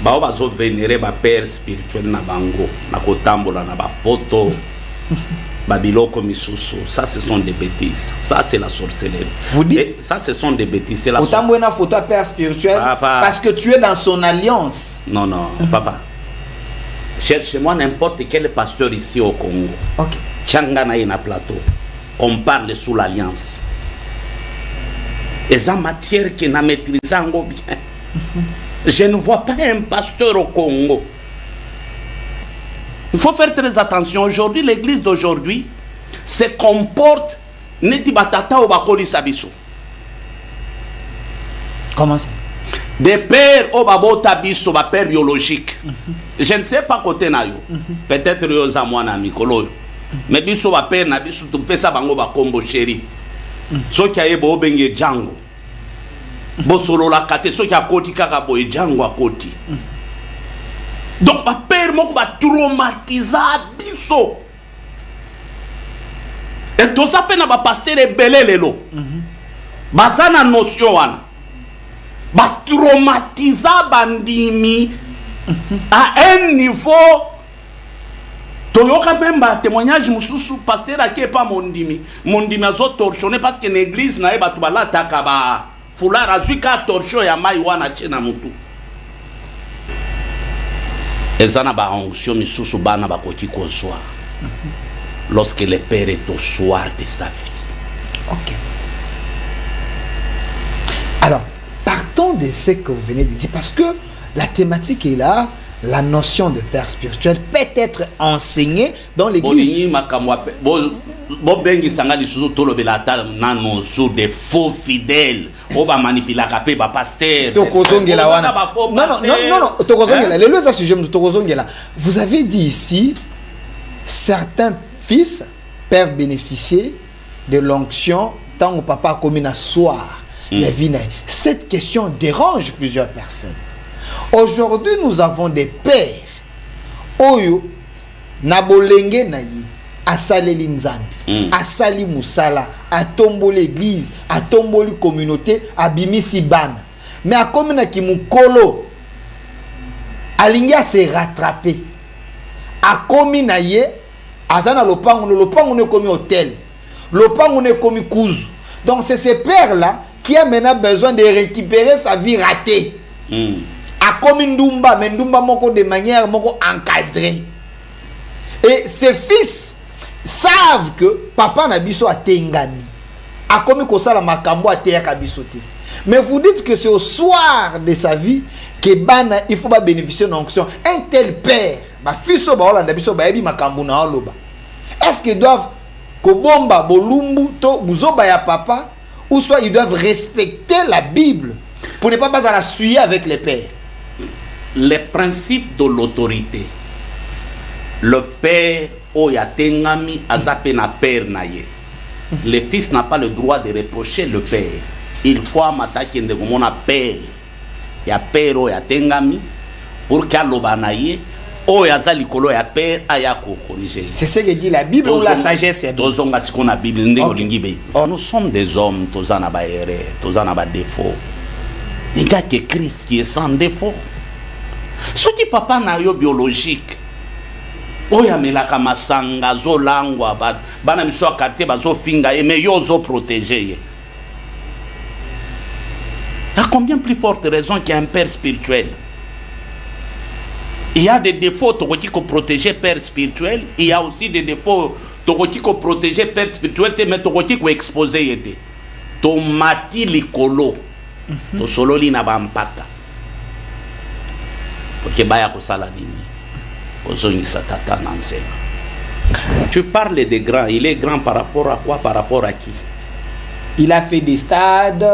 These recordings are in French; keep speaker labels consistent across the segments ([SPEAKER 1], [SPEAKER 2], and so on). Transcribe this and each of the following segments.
[SPEAKER 1] Bao bazo vénérer ba père spirituel na bango, na kotambola na ba photo, babiloko misusu. Ça ce sont des bêtises. Ça c'est la sorcellerie.
[SPEAKER 2] Vous dites?
[SPEAKER 1] Et ça ce sont des bêtises. C'est la
[SPEAKER 2] Autant
[SPEAKER 1] sorcellerie.
[SPEAKER 2] une photo à père spirituel
[SPEAKER 1] Papa.
[SPEAKER 2] parce que tu es dans son alliance.
[SPEAKER 1] Non, non, papa. Cherchez-moi n'importe quel pasteur ici au Congo.
[SPEAKER 2] Ok.
[SPEAKER 1] Tchangana na plateau. On parle sous l'alliance. Et ça matière qui n'a maîtrisé bien. Je ne vois pas un pasteur au Congo. Il faut faire très attention. Aujourd'hui, l'église d'aujourd'hui se comporte neti batata ou bakoli sabiso.
[SPEAKER 2] Comment ça?
[SPEAKER 1] Des pères au babota biso, ba père biologique. Je ne sais pas côté na yo. Peut-être yo za mwana mikolo. Mais biso ba père na biso tu pesa bango ba kombo shérif. So ki ayebo obenge jango. Bo solo la kate so ki akoti kaka boye jango akoti. Donc ba père moko ba traumatiser biso. Et tout ça pena ba pasteur ebele lelo. Bazana notion wana. Ba traumatiser bandimi à un niveau. Toyoka même ba témoignage mususu pasteur ake pas mondimi azo torsionné parce que l'église na eba tubala takaba foulard azuka torsion ya mai wana chena mutu ezana ba onction misusu bana bakoki kozwa lorsque le père est au soir de sa vie.
[SPEAKER 2] Ok. Alors, partons de ce que vous venez de dire parce que la thématique est là. La notion de père spirituel peut être enseignée dans l'église.
[SPEAKER 1] Des faux fidèles. On va manipuler la pasteur.
[SPEAKER 2] Non. Vous avez dit ici, certains fils peuvent bénéficier de l'onction tant que papa a commis un soir. Cette question dérange plusieurs personnes. Aujourd'hui, nous avons des pères. Oyo, nabolenge na yi, asaleli nzambi, asali musala, atombo l'église, atombo la communauté, abimisi bana. Mais a comme na ki mukolo, alingi a se rattraper. A komi na ye, azana lopango ne komi hôtel, lopango ne komi kuzu. Donc c'est ces pères-là qui a maintenant besoin de récupérer sa vie ratée. A comme Ndumba, mais Ndumba moko de manière moko encadrée. Et ces fils savent que papa Nabiso a tengami. A comme Kosala Makambo a teyaka bisote. Mais vous dites que c'est au soir de sa vie que bana il faut pas bénéficier d'une onction. Un tel père, ba fiso ba Holanda biso ba ebi makambo na oloba. Est-ce qu'ils doivent kobomba bolumbu to buzoba ya papa ou soit ils doivent respecter la Bible pour ne pas la suivre avec les pères?
[SPEAKER 1] Les principes de l'autorité. Le père oyatengami azape na père naye. Le fils n'a pas le droit de reprocher le père. Il faut amataki ndeko mona père. Ya père oyatengami pour qu'aloba naye oyaza likolo ya père ayako corriger.
[SPEAKER 2] C'est ce que dit la Bible ou la sagesse?
[SPEAKER 1] Tozonga siko na Bible ndeko lingi be. Nous sommes des hommes, tozana ba erreur, tozana ba défaut. Il n'y a que Christ qui est sans défaut. Ce qui papa na yo biologique. Oya melaka masanga zo langwa bana miso quartier bazo finga et mais yo zo protéger. À combien plus forte raison qu'il y a un père spirituel? Il y a des défauts qui ko protéger père spirituel, il y a aussi des défauts qui ko protéger père spirituel mais qui ko exposer yete. Tomati likolo. To sololi na bampaka. Ok, baya ko sala nini. Ozongi satata nansela. Tu parles des grands, il est grand par rapport à quoi? Par rapport à qui?
[SPEAKER 2] Il a fait des stades,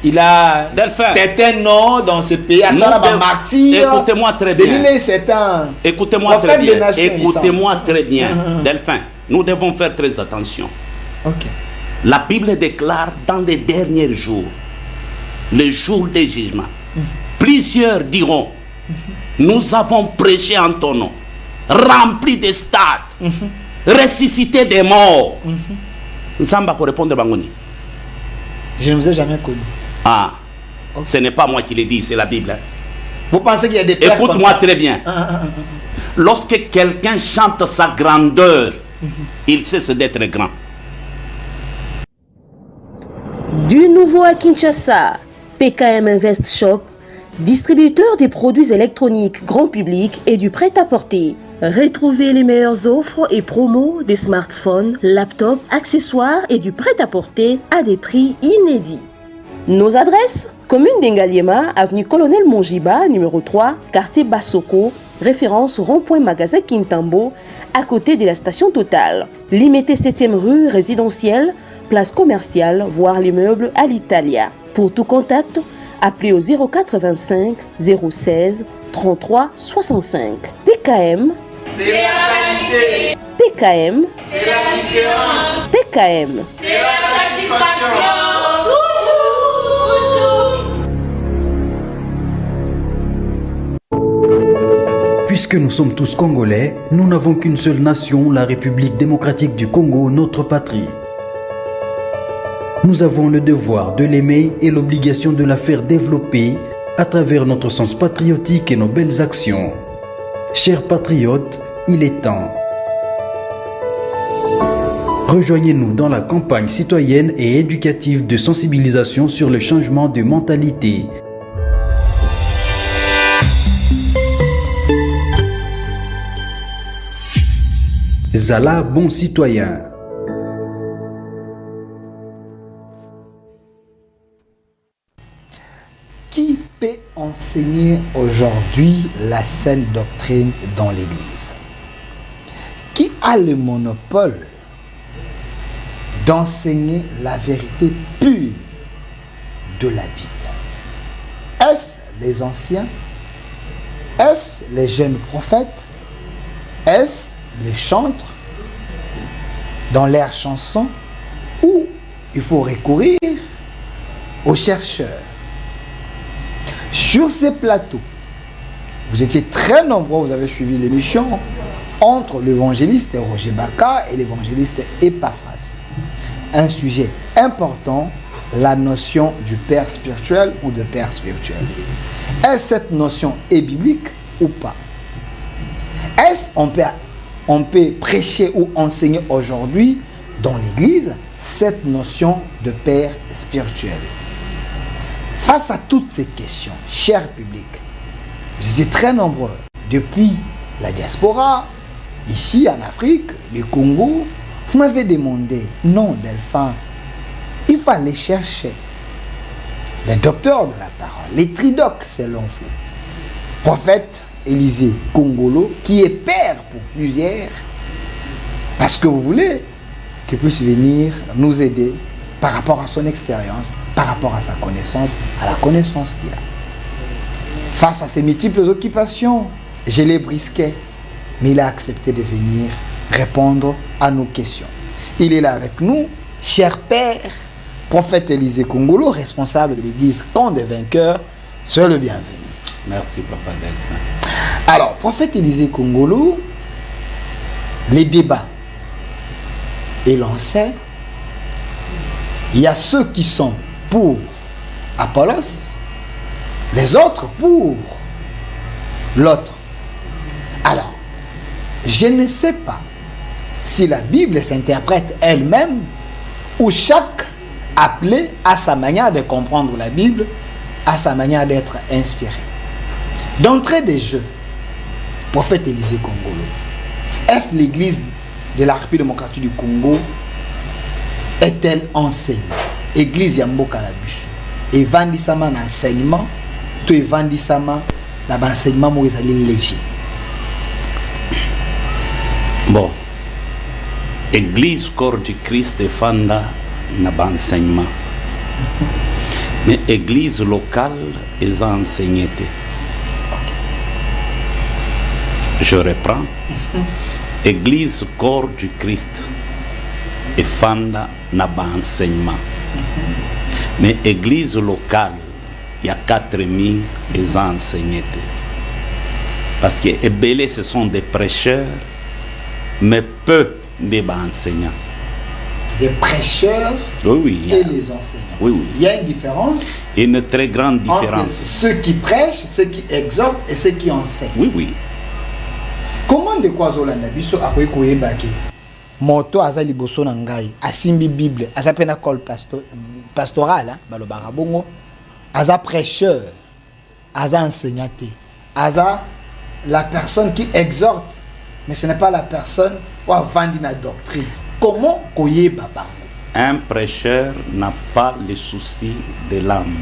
[SPEAKER 2] il a certains noms dans ce pays.
[SPEAKER 1] Écoutez-moi très bien. Écoutez-moi très bien. Écoutez-moi très bien. Delphin, nous devons faire très attention.
[SPEAKER 2] Ok.
[SPEAKER 1] La Bible déclare dans les derniers jours, le jour des jugements, plusieurs diront, nous avons prêché en ton nom, rempli des stades, ressuscité des morts. Zamba pour répondre Bangoni.
[SPEAKER 2] Je ne vous ai jamais connu.
[SPEAKER 1] Ah, okay. Ce n'est pas moi qui l'ai dit, c'est la Bible. Hein?
[SPEAKER 2] Vous pensez qu'il y a des pères
[SPEAKER 1] Écoute-moi très bien. Lorsque quelqu'un chante sa grandeur, il cesse d'être grand.
[SPEAKER 3] Du nouveau à Kinshasa, PKM Invest Shop, distributeur des produits électroniques grand public et du prêt-à-porter. Retrouvez les meilleures offres et promos des smartphones, laptops, accessoires et du prêt-à-porter à des prix inédits. Nos adresses: commune d'Engaliema, avenue Colonel Mongiba, numéro 3, quartier Bassoko, référence rond-point magasin Kintambo, à côté de la station Total. Limité 7e rue résidentielle, place commerciale, voire l'immeuble à l'Italia. Pour tout contact, appelez au 085 016 33 65. PKM,
[SPEAKER 2] C'est la qualité.
[SPEAKER 3] PKM,
[SPEAKER 2] C'est la différence.
[SPEAKER 3] PKM.
[SPEAKER 2] C'est la satisfaction.
[SPEAKER 4] Puisque nous sommes tous Congolais, nous n'avons qu'une seule nation, la République démocratique du Congo, notre patrie. Nous avons le devoir de l'aimer et l'obligation de la faire développer à travers notre sens patriotique et nos belles actions. Chers patriotes, il est temps. Rejoignez-nous dans la campagne citoyenne et éducative de sensibilisation sur le changement de mentalité. Zala, bon citoyen.
[SPEAKER 2] Qui peut enseigner aujourd'hui la saine doctrine dans l'Église? Qui a le monopole d'enseigner la vérité pure de la Bible? Est-ce les anciens? Est-ce les jeunes prophètes? Est-ce les chantres dans leurs chansons? Ou il faut recourir aux chercheurs? Sur ces plateaux, vous étiez très nombreux, vous avez suivi l'émission entre l'évangéliste Roger Baka et l'évangéliste Epaphras. Un sujet important, la notion du père spirituel ou de père spirituel. Est-ce cette notion est biblique ou pas? Est-ce on peut prêcher ou enseigner aujourd'hui dans l'église cette notion de père spirituel? Face à toutes ces questions, cher public, vous étiez très nombreux depuis la diaspora, ici en Afrique, le Congo. Vous m'avez demandé, non Delphin, il fallait chercher les docteurs de la parole, les tridocs selon vous. Prophète Élisée Kongolo, qui est père pour plusieurs, parce que vous voulez qu'il puisse venir nous aider par rapport à son expérience, par rapport à sa connaissance, à la connaissance qu'il a. Face à ses multiples occupations, je l'ai brisqué, mais il a accepté de venir répondre à nos questions. Il est là avec nous, cher père, prophète Élisée Kongolo, responsable de l'église Camp des Vainqueurs. Soyez le bienvenu.
[SPEAKER 1] Merci, Papa Delphin.
[SPEAKER 2] Alors, prophète Élisée Kongolo, les débats est lancé. Il y a ceux qui sont pour Apollos, les autres pour l'autre. Alors, je ne sais pas si la Bible s'interprète elle-même ou chaque appelé à sa manière de comprendre la Bible, à sa manière d'être inspiré. D'entrée de jeu, prophète Élisée Kongolo, est-ce l'église de la République démocratique du Congo est-elle enseignée? Église Yamboka la Bichou. Et vendissama na enseignement, tout est vendissama na enseignement moïsali léger.
[SPEAKER 1] Bon, Église corps du Christ et fanda na enseignement. Mais église locale est enseignée. Je reprends. Église corps du Christ et fanda na enseignement. Mais église locale, il y a 4000 et enseignés. Parce que Ebélé, ce sont des prêcheurs, mais peu d'enseignants.
[SPEAKER 2] les prêcheurs et les enseignants.
[SPEAKER 1] Oui, oui.
[SPEAKER 2] Il y a une différence.
[SPEAKER 1] Une très grande différence.
[SPEAKER 2] Entre ceux qui prêchent, ceux qui exhortent et ceux qui enseignent.
[SPEAKER 1] Oui, oui.
[SPEAKER 2] Comment de quoi Zolanda biso akoy koyebaki moto aza liboso na ngai asimbi Bible aza pena col pastoral balobaka bongo aza prêcheur aza enseignant aza la personne qui exhorte mais ce n'est pas la personne qui a vendu la doctrine. Comment koyeba bango?
[SPEAKER 1] Un prêcheur n'a pas le souci de l'âme.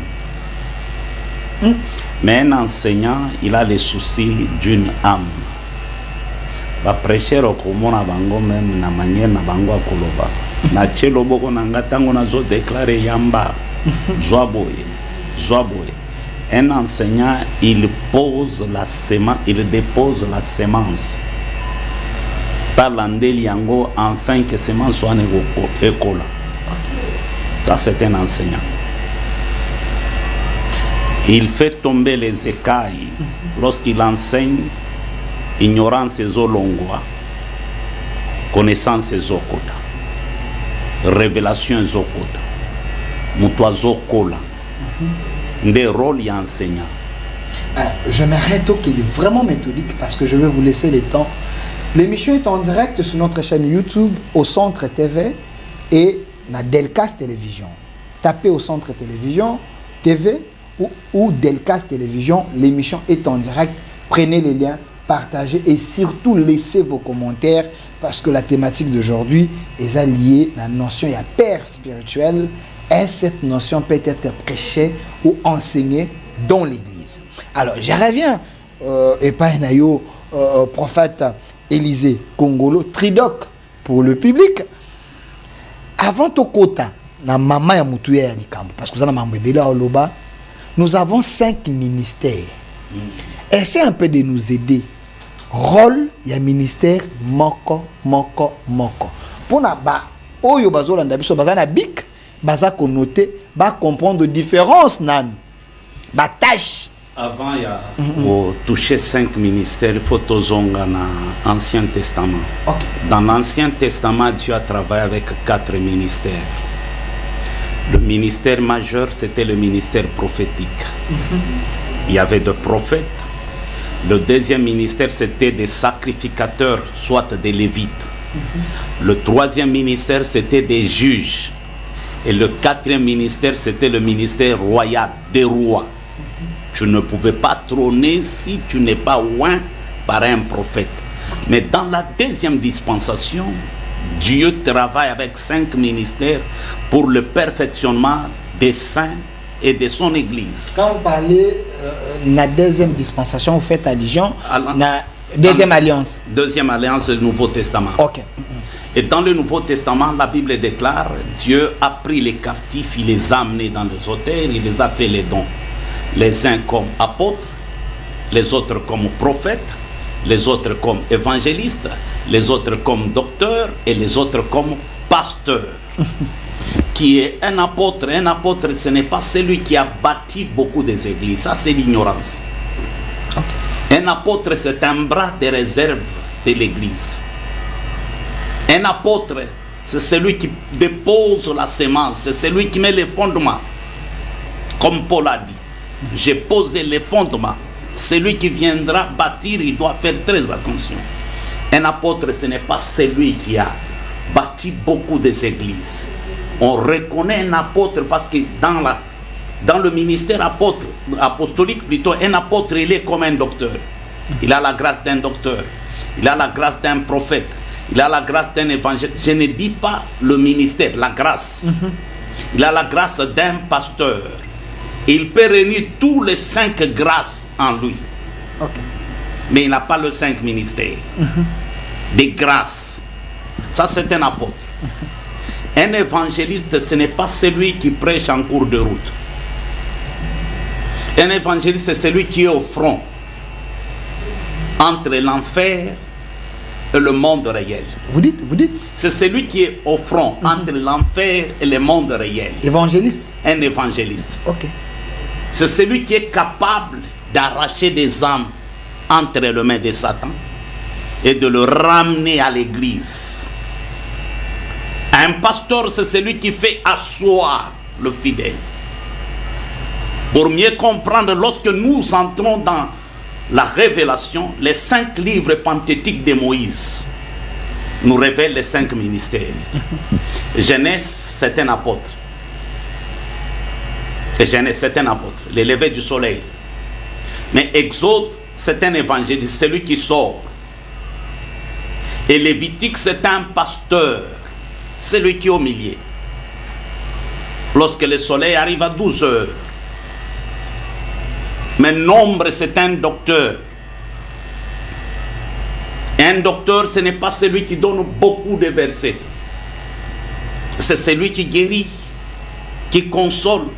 [SPEAKER 1] Mais un enseignant, il a le souci d'une âme. Ba prêcheur okomona bango même na manière na bango akoloba. Na chelo boko na ngatango na zo déclarer yamba. Zoaboye. Un enseignant, il pose la semence, il dépose la semence. Talandeli yango afin que semence soit écola. Ça c'est un enseignant. Il fait tomber les écailles lorsqu'il enseigne. Ignorance ezolongwa, connaissance ezokota, révélation ezokota, mutu azokola, des rôles y enseignant.
[SPEAKER 2] Alors, je m'arrête qu'il est vraiment méthodique parce que je vais vous laisser le temps. L'émission est en direct sur notre chaîne YouTube au Centre TV et na Delcas Télévision. Tapez au Centre Télévision TV ou Delcas Télévision. L'émission est en direct. Prenez les liens, partagez et surtout laissez vos commentaires parce que la thématique d'aujourd'hui est liée à la notion de père spirituel. Et cette notion peut être prêchée ou enseignée dans l'église. Alors, je reviens et pas un prophète Élisée Congolo, Tridoc pour le public. Avant Tokota, na mama ya mutuya ya likambo parce que vous avez mambo ebela oloba, nous avons 5 ministères. Essayez un peu de nous aider. Rôle ya ministère moko. Pour na ba oyo bazolanda biso bazana bik baza connoté ba comprendre différence nan ba tâche.
[SPEAKER 1] Avant pour toucher 5 ministères, il faut tozonga dans l'Ancien Testament.
[SPEAKER 2] Okay.
[SPEAKER 1] Dans l'Ancien Testament, Dieu a travaillé avec 4 ministères. Le ministère majeur, c'était le ministère prophétique. Il y avait des prophètes. Le deuxième ministère, c'était des sacrificateurs, soit des lévites. Le troisième ministère, c'était des juges. Et le 4e ministère, c'était le ministère royal, des rois. Tu ne pouvais pas trôner si tu n'es pas oint par un prophète. Mais dans la deuxième dispensation, Dieu travaille avec 5 ministères pour le perfectionnement des saints et de son église.
[SPEAKER 2] Quand vous parlez de la deuxième dispensation, vous faites allusion à la deuxième alliance.
[SPEAKER 1] Deuxième alliance, le Nouveau Testament.
[SPEAKER 2] Ok.
[SPEAKER 1] Et dans le Nouveau Testament, la Bible déclare, Dieu a pris les captifs, il les a amenés dans les autels, il les a fait les dons. Les uns comme apôtres, les autres comme prophètes, les autres comme évangélistes, les autres comme docteurs et les autres comme pasteurs. Qui est un apôtre? Un apôtre, ce n'est pas celui qui a bâti beaucoup des églises. Ça, c'est l'ignorance. Un apôtre, c'est un bras de réserve de l'église. Un apôtre, c'est celui qui dépose la semence, c'est celui qui met les fondements. Comme Paul a dit. J'ai posé les fondements. Celui qui viendra bâtir, il doit faire très attention. Un apôtre, ce n'est pas celui qui a bâti beaucoup des églises. On reconnaît un apôtre parce que dans le ministère apostolique, plutôt, un apôtre, il est comme un docteur. Il a la grâce d'un docteur. Il a la grâce d'un prophète. Il a la grâce d'un évangéliste. Je ne dis pas le ministère, la grâce. Il a la grâce d'un pasteur. Il peut réunir tous les 5 grâces en lui.
[SPEAKER 2] Okay.
[SPEAKER 1] Mais il n'a pas le 5 ministères. Des grâces. Ça, c'est un apôtre. Un évangéliste, ce n'est pas celui qui prêche en cours de route. Un évangéliste, c'est celui qui est au front entre l'enfer et le monde réel.
[SPEAKER 2] Vous dites?
[SPEAKER 1] C'est celui qui est au front entre l'enfer et le monde réel.
[SPEAKER 2] Évangéliste?
[SPEAKER 1] Un évangéliste.
[SPEAKER 2] Ok.
[SPEAKER 1] C'est celui qui est capable d'arracher des âmes entre les mains de Satan et de le ramener à l'église. Un Un pasteur, c'est celui qui fait asseoir le fidèle. Pour mieux comprendre, lorsque nous entrons dans la révélation, les 5 livres pentecôtiques de Moïse nous révèlent les 5 ministères. Genèse, c'est un apôtre. Et Genèse, c'est un apôtre, le lever du soleil. Mais Exode, c'est un évangéliste, celui qui sort. Et Lévitique, c'est un pasteur, celui qui est au milieu. Lorsque le soleil arrive à 12 heures. Mais Nombre, c'est un docteur. Un docteur, ce n'est pas celui qui donne beaucoup de versets. C'est celui qui guérit, qui console,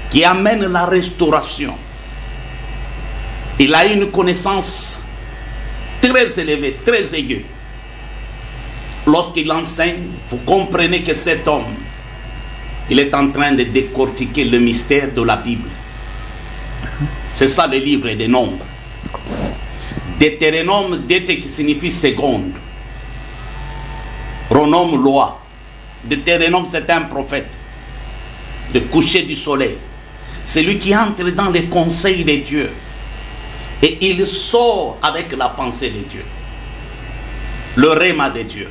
[SPEAKER 1] qui amène la restauration. Il a une connaissance très élevée, très aiguë. Lorsqu'il enseigne, vous comprenez que cet homme, il est en train de décortiquer le mystère de la Bible. C'est ça le livre des Nombres. Deutéronome, Deuté qui signifie seconde. Pronome loi. Deutéronome, c'est un prophète. Le coucher du soleil. C'est lui qui entre dans les conseils de Dieu. Et il sort avec la pensée de Dieu. Le réma de Dieu.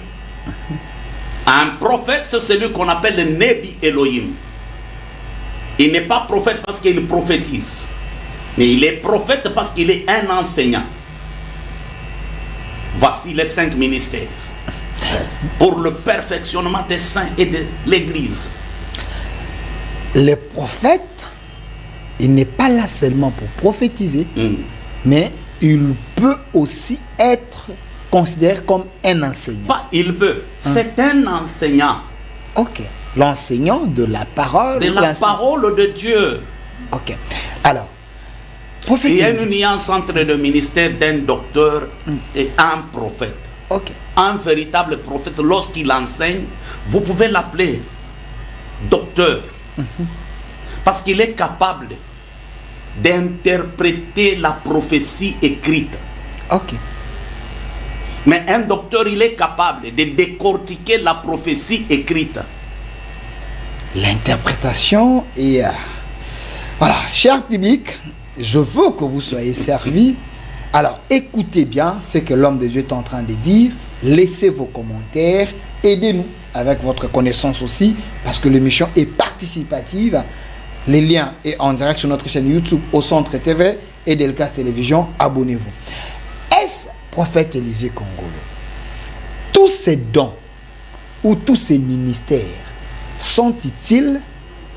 [SPEAKER 1] Un prophète, c'est celui qu'on appelle le Nebi Elohim. Il n'est pas prophète parce qu'il prophétise. Mais il est prophète parce qu'il est un enseignant. Voici les 5 ministères. Pour le perfectionnement des saints et de l'Église.
[SPEAKER 2] Le prophète, il n'est pas là seulement pour prophétiser, mais il peut aussi être considéré comme un enseignant.
[SPEAKER 1] Pas il peut, c'est un enseignant.
[SPEAKER 2] Ok, l'enseignant de la parole.
[SPEAKER 1] De la parole de Dieu.
[SPEAKER 2] Ok, alors,
[SPEAKER 1] il y a une nuance entre le ministère d'un docteur et un prophète.
[SPEAKER 2] Ok.
[SPEAKER 1] Un véritable prophète, lorsqu'il enseigne, vous pouvez l'appeler docteur. Parce qu'il est capable d'interpréter la prophétie écrite.
[SPEAKER 2] Ok.
[SPEAKER 1] Mais un docteur, il est capable de décortiquer la prophétie écrite.
[SPEAKER 2] L'interprétation est... Voilà, cher public, je veux que vous soyez servis. Alors, écoutez bien ce que l'homme de Dieu est en train de dire. Laissez vos commentaires. Aidez-nous avec votre connaissance aussi, parce que l'émission est participative. Les liens sont en direct sur notre chaîne YouTube au Centre TV et Delcas Télévision. Abonnez-vous. Est-ce prophète Élisée Congolo? Tous ces dons ou tous ces ministères sont-ils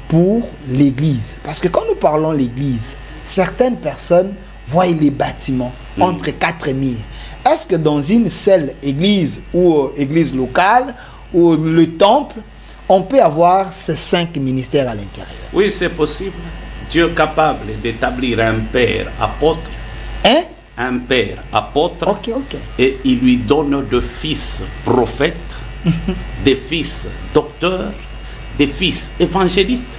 [SPEAKER 2] pour l'Église? Parce que quand nous parlons de l'Église, certaines personnes voient les bâtiments entre 4 murs. Est-ce que dans une seule église ou église locale ou le temple, on peut avoir ces 5 ministères à l'intérieur?
[SPEAKER 1] Oui, c'est possible. Dieu est capable d'établir un père apôtre.
[SPEAKER 2] Hein?
[SPEAKER 1] Un père apôtre.
[SPEAKER 2] Ok.
[SPEAKER 1] Et il lui donne des fils prophètes, des fils docteurs, des fils évangélistes.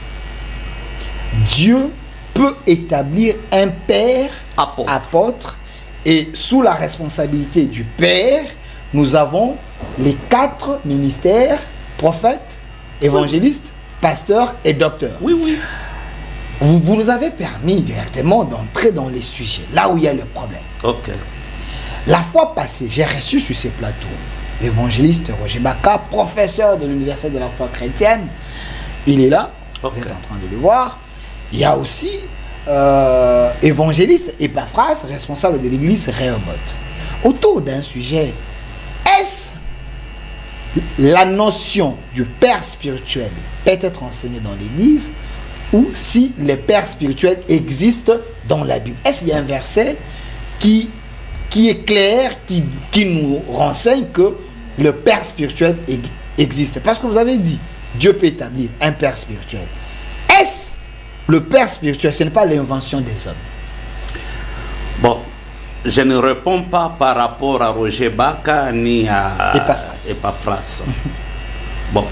[SPEAKER 2] Dieu peut établir un père apôtre, et sous la responsabilité du père, nous avons les 4 ministères, prophètes, évangélistes, pasteurs et docteurs.
[SPEAKER 1] Oui.
[SPEAKER 2] Vous nous avez permis directement d'entrer dans les sujets, là où il y a le problème.
[SPEAKER 1] Ok.
[SPEAKER 2] La fois passée, j'ai reçu sur ces plateaux l'évangéliste Roger Baka, professeur de l'Université de la foi chrétienne. Il est là, vous êtes en train de le voir. Il y a aussi évangéliste Epaphras, responsable de l'église Rehoboth. Autour d'un sujet, est-ce la notion du père spirituel peut être enseignée dans l'église, ou si les pères spirituels existent dans la Bible? Est-ce qu'il y a un verset qui est clair, qui nous renseigne que le père spirituel existe? Parce que vous avez dit, Dieu peut établir un père spirituel. Est-ce le père spirituel, ce n'est pas l'invention des hommes?
[SPEAKER 1] Bon, je ne réponds pas par rapport à Roger Baka ni à Epaphras. Bon,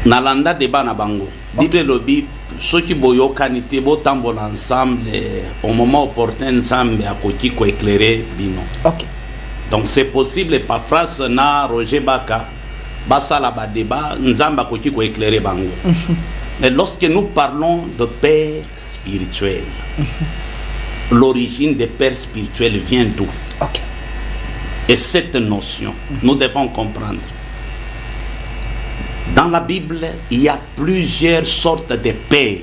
[SPEAKER 1] Nalanda débat na bango. Bible lobi, ceux qui boyo kanité bo tambol ensemble au moment opportun ensemble à côté ko éclairer bino.
[SPEAKER 2] Ok.
[SPEAKER 1] Donc c'est possible Epaphras na Roger Baka basala ba débat nzamba koki ko éclairer bango. Mais lorsque nous parlons de père spirituel, l'origine des pères spirituels vient d'où?
[SPEAKER 2] Ok.
[SPEAKER 1] Et cette notion, nous devons comprendre. Dans la Bible, il y a plusieurs sortes de pères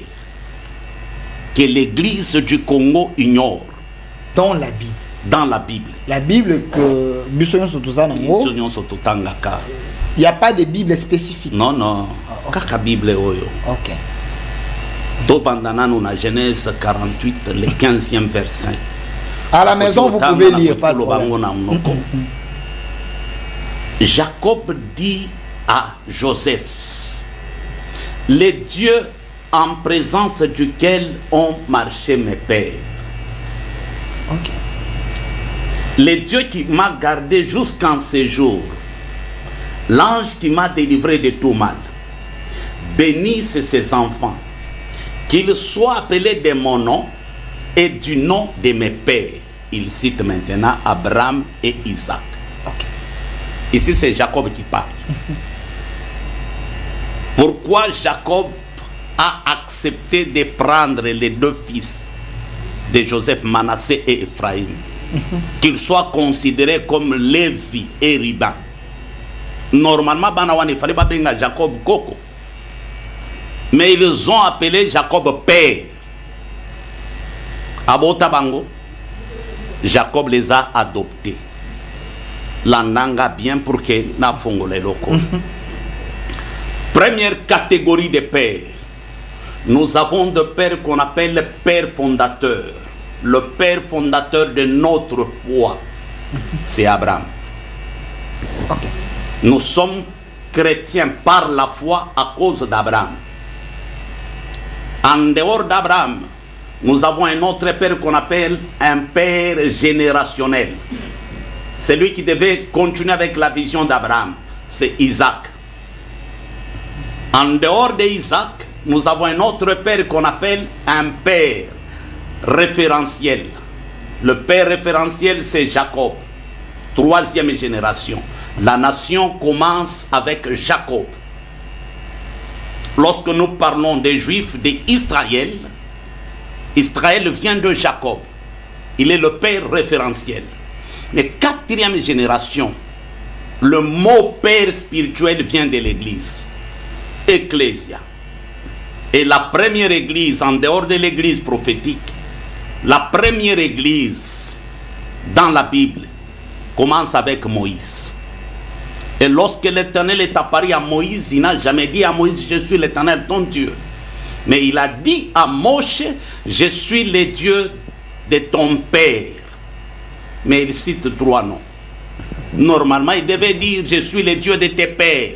[SPEAKER 1] que l'Église du Congo ignore.
[SPEAKER 2] Dans la Bible.
[SPEAKER 1] Dans la Bible.
[SPEAKER 2] La Bible que Bissonyon Sotuzana, il n'y a pas de Bible spécifique.
[SPEAKER 1] Non, non. Kaka Bible oyo.
[SPEAKER 2] Ok.
[SPEAKER 1] To bandana nous na Genèse 48, le 15e verset.
[SPEAKER 2] À la maison, vous pouvez lire, pas de problème.
[SPEAKER 1] Jacob dit à Joseph, les dieux en présence duquel ont marché mes pères.
[SPEAKER 2] Ok.
[SPEAKER 1] Les dieux qui m'a gardé jusqu'en ce jour, l'ange qui m'a délivré de tout mal, bénisse ses enfants, qu'ils soient appelés de mon nom et du nom de mes pères. Il cite maintenant Abraham et Isaac.
[SPEAKER 2] Okay.
[SPEAKER 1] Ici, c'est Jacob qui parle. Pourquoi Jacob a accepté de prendre les deux fils de Joseph, Manassé et Ephraïm, qu'ils soient considérés comme Lévi et Riban? Normalement, il fallait pas benga Jacob Koko. Mais ils ont appelé Jacob père. Abotabango, Jacob les a adoptés. L'ananga bien pour que na fongole loko. Première catégorie de pères. Nous avons de pères qu'on appelle le père fondateur. Le père fondateur de notre foi, c'est Abraham.
[SPEAKER 2] Okay.
[SPEAKER 1] Nous sommes chrétiens par la foi à cause d'Abraham. En dehors d'Abraham, nous avons un autre père qu'on appelle un père générationnel. C'est lui qui devait continuer avec la vision d'Abraham. C'est Isaac. En dehors d'Isaac, nous avons un autre père qu'on appelle un père référentiel. Le père référentiel, c'est Jacob. Troisième génération. La nation commence avec Jacob. Lorsque nous parlons des Juifs d'Israël, Israël vient de Jacob. Il est le père référentiel. Mais quatrième génération, le mot père spirituel vient de l'église. Ecclésia. Et la première église, en dehors de l'église prophétique, la première église dans la Bible commence avec Moïse. Et lorsque l'Éternel est apparu à Moïse, il n'a jamais dit à Moïse, je suis l'Éternel ton Dieu. Mais il a dit à Moshe, je suis le Dieu de ton père. Mais il cite trois noms. Normalement, il devait dire, je suis le Dieu de tes pères.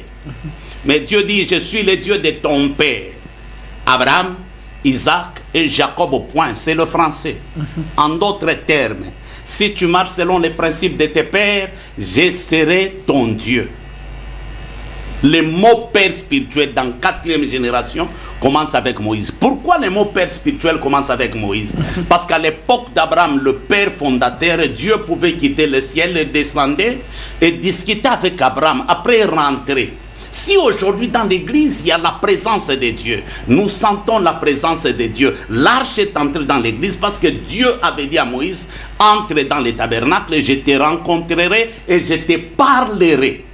[SPEAKER 1] Mais Dieu dit, je suis le Dieu de ton père. Abraham, Isaac et Jacob au point. C'est le français. En d'autres termes, si tu marches selon les principes de tes pères, je serai ton Dieu. Le mot père spirituel dans 4e génération commence avec Moïse. Pourquoi le mot père spirituel commence avec Moïse? Parce qu'à l'époque d'Abraham, le père fondateur, Dieu pouvait quitter le ciel et descendre et discuter avec Abraham. Après rentrer. Si aujourd'hui dans l'église il y a la présence de Dieu, nous sentons la présence de Dieu. L'arche est entrée dans l'église parce que Dieu avait dit à Moïse, entre dans le tabernacle, je te rencontrerai et je te parlerai.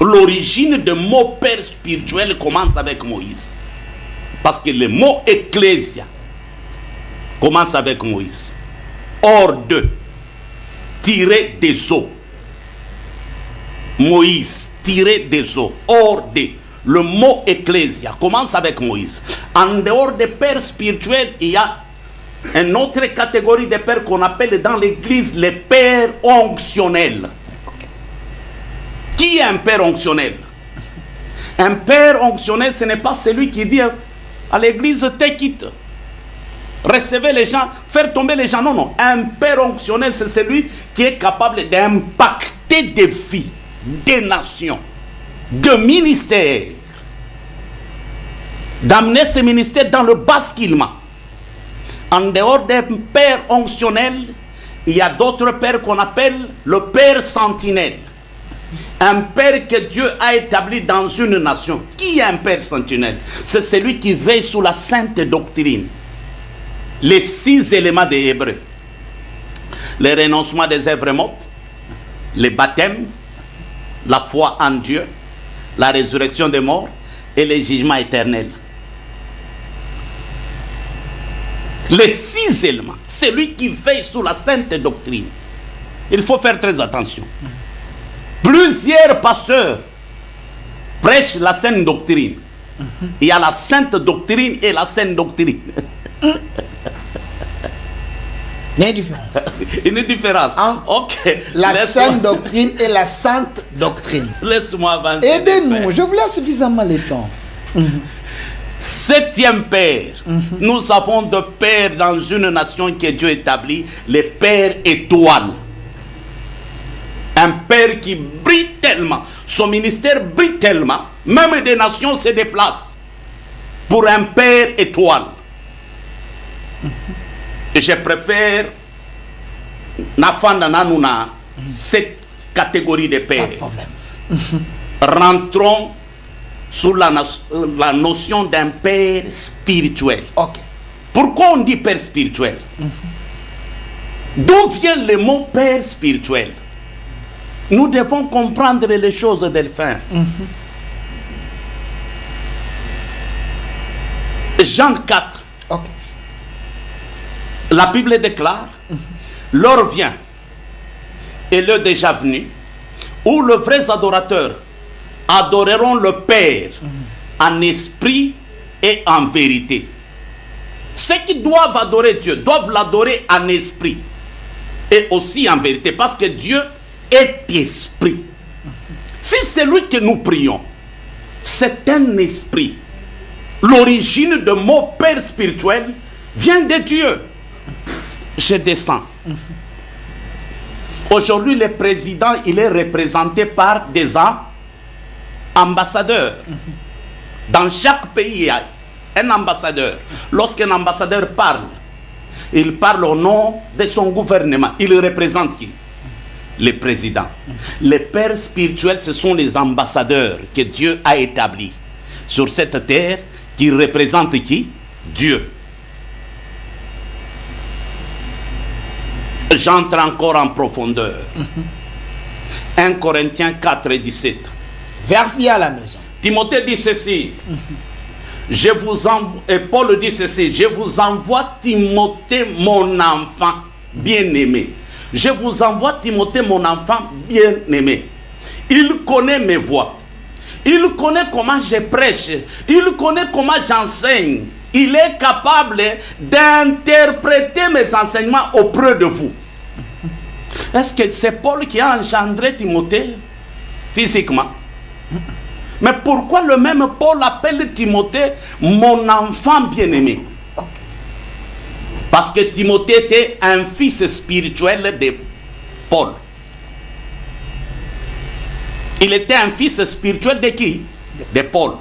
[SPEAKER 1] L'origine du mot père spirituel commence avec Moïse. Parce que le mot ecclésia commence avec Moïse. Hors d'eux, tiré des eaux. Moïse, tiré des eaux, hors d'eux. Le mot ecclésia commence avec Moïse. En dehors des pères spirituels, il y a une autre catégorie de pères qu'on appelle dans l'église les pères onctionnels. Qui est un père onctionnel? Un père onctionnel, ce n'est pas celui qui dit à l'église, te quitte. Recevez les gens, faire tomber les gens. Non, non. Un père onctionnel, c'est celui qui est capable d'impacter des vies, des nations, de ministères, d'amener ce ministère dans le basculement. En dehors d'un père onctionnel, il y a d'autres pères qu'on appelle le père sentinelle. Un père que Dieu a établi dans une nation. Qui est un père sentinelle? C'est celui qui veille sur la sainte doctrine. Les 6 éléments des Hébreux. Le renoncement des œuvres mortes, le baptême, la foi en Dieu, la résurrection des morts et le jugement éternel. Les 6 éléments. C'est lui qui veille sur la sainte doctrine. Il faut faire très attention. Plusieurs pasteurs prêchent la sainte doctrine. Il y a la sainte doctrine et la sainte doctrine.
[SPEAKER 2] Il y a une différence.
[SPEAKER 1] Une différence. Ok.
[SPEAKER 2] La sainte doctrine et la sainte doctrine.
[SPEAKER 1] Laisse-moi avancer.
[SPEAKER 2] Aidez-nous, je vous laisse suffisamment le temps.
[SPEAKER 1] 7e père. Nous avons de pères dans une nation que Dieu établit, les pères étoiles. Un père qui brille tellement, son ministère brille tellement, même des nations se déplacent pour un père étoile. Et je préfère cette catégorie de pères.
[SPEAKER 2] Pas de problème.
[SPEAKER 1] Rentrons sous la notion d'un père spirituel.
[SPEAKER 2] Ok.
[SPEAKER 1] Pourquoi on dit père spirituel? D'où vient le mot père spirituel? Nous devons comprendre les choses Delphin. Jean 4.
[SPEAKER 2] Ok.
[SPEAKER 1] La Bible déclare, l'heure vient, et l'heure déjà venue, où les vrais adorateurs adoreront le Père en esprit et en vérité. Ceux qui doivent adorer Dieu doivent l'adorer en esprit et aussi en vérité, parce que Dieu est esprit. Si c'est lui que nous prions, c'est un esprit. L'origine de mot père spirituel vient de Dieu. Je descends. Aujourd'hui, le président, il est représenté par des ambassadeurs. Dans chaque pays, il y a un ambassadeur. Lorsqu'un ambassadeur parle, il parle au nom de son gouvernement. Il représente qui? Le président. Les pères spirituels, ce sont les ambassadeurs que Dieu a établis sur cette terre, qui représentent qui? Dieu. J'entre encore en profondeur. 1 Corinthiens 4 et 17.
[SPEAKER 2] Vérifiez à la maison.
[SPEAKER 1] Timothée dit ceci. Je vous envoie, et Paul dit ceci. Je vous envoie Timothée, mon enfant bien-aimé. Je vous envoie Timothée, mon enfant bien-aimé. Il connaît mes voies. Il connaît comment je prêche. Il connaît comment j'enseigne. Il est capable d'interpréter mes enseignements auprès de vous. Est-ce que c'est Paul qui a engendré Timothée physiquement? Mais pourquoi le même Paul appelle Timothée mon enfant bien-aimé? Parce que Timothée était un fils spirituel de Paul. Il était un fils spirituel de qui? De Paul.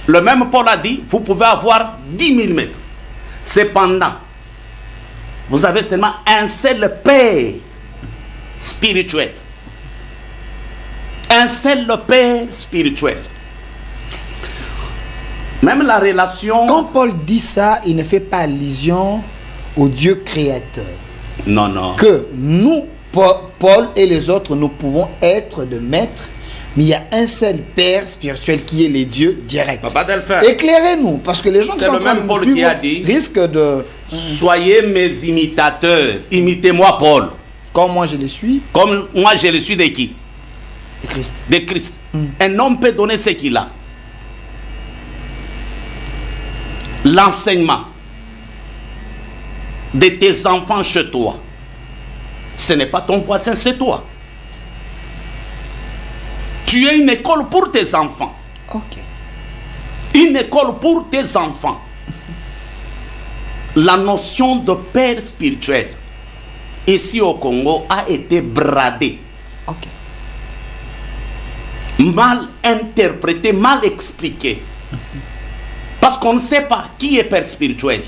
[SPEAKER 1] Le même Paul a dit, vous pouvez avoir 10 000 maîtres. Cependant, vous avez seulement un seul père spirituel. Un seul père spirituel. Même la relation...
[SPEAKER 2] Quand Paul dit ça, il ne fait pas allusion au Dieu créateur.
[SPEAKER 1] Non, non.
[SPEAKER 2] Que nous, Paul et les autres, nous pouvons être de maîtres, mais il y a un seul Père spirituel qui est le Dieu direct.
[SPEAKER 1] Papa Delphin.
[SPEAKER 2] Éclairez-nous, parce que les gens qui sont en train de nous
[SPEAKER 1] Paul qui a
[SPEAKER 2] suivre
[SPEAKER 1] dit,
[SPEAKER 2] risquent de...
[SPEAKER 1] Soyez mes imitateurs, imitez-moi Paul.
[SPEAKER 2] Comme moi je le suis.
[SPEAKER 1] Comme moi je le suis de qui?
[SPEAKER 2] De Christ.
[SPEAKER 1] De Christ. Un homme peut donner ce qu'il a. L'enseignement de tes enfants chez toi, ce n'est pas ton voisin, c'est toi. Tu es une école pour tes enfants.
[SPEAKER 2] Ok.
[SPEAKER 1] Une école pour tes enfants. La notion de père spirituel ici au Congo a été bradée.
[SPEAKER 2] Ok.
[SPEAKER 1] Mal interprétée, mal expliquée. Parce qu'on ne sait pas qui est père spirituel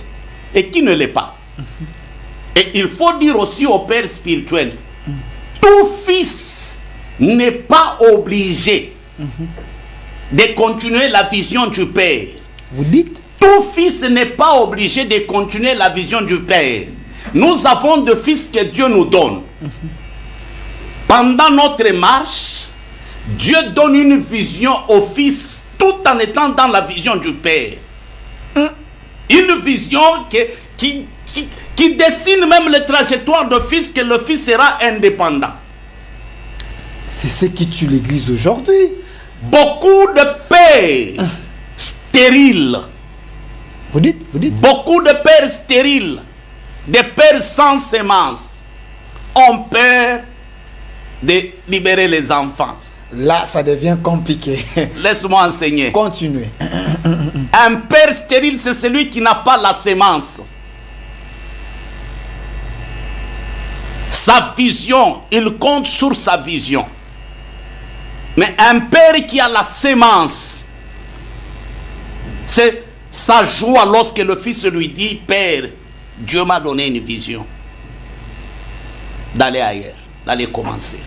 [SPEAKER 1] et qui ne l'est pas. Et il faut dire aussi au père spirituel, tout fils n'est pas obligé de continuer la vision du Père.
[SPEAKER 2] Vous dites?
[SPEAKER 1] Tout fils n'est pas obligé de continuer la vision du Père. Nous avons des fils que Dieu nous donne. Pendant notre marche, Dieu donne une vision au fils tout en étant dans la vision du Père. Une vision qui dessine même la trajectoire de fils, que le fils sera indépendant.
[SPEAKER 2] C'est ce qui tue l'Église aujourd'hui.
[SPEAKER 1] Beaucoup de pères stériles.
[SPEAKER 2] Vous dites?
[SPEAKER 1] Beaucoup de pères stériles, des pères sans sémence, ont peur de libérer les enfants.
[SPEAKER 2] Là, ça devient compliqué.
[SPEAKER 1] Laisse-moi enseigner.
[SPEAKER 2] Continuez.
[SPEAKER 1] Un père stérile, c'est celui qui n'a pas la sémence. Sa vision, il compte sur sa vision. Mais un père qui a la sémence, c'est sa joie lorsque le fils lui dit: Père, Dieu m'a donné une vision d'aller ailleurs, d'aller commencer.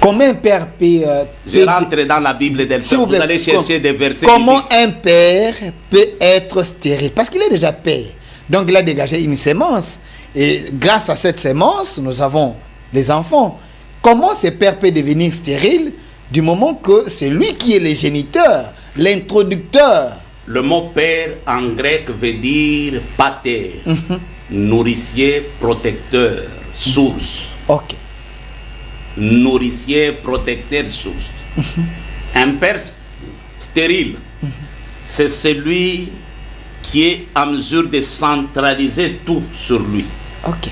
[SPEAKER 2] Comment un père peut...
[SPEAKER 1] Je rentre dans la Bible del Père. Vous allez chercher des versets.
[SPEAKER 2] Comment un père peut être stérile? Parce qu'il est déjà père. Donc il a dégagé une sémence. Et grâce à cette sémence, nous avons les enfants. Comment ce père peut devenir stérile du moment que c'est lui qui est le géniteur, l'introducteur?
[SPEAKER 1] Le mot père en grec veut dire pater, nourricier, protecteur, source.
[SPEAKER 2] Ok.
[SPEAKER 1] Nourricier, protecteur, source. Un père stérile, c'est celui qui est en mesure de centraliser tout sur lui.
[SPEAKER 2] Ok.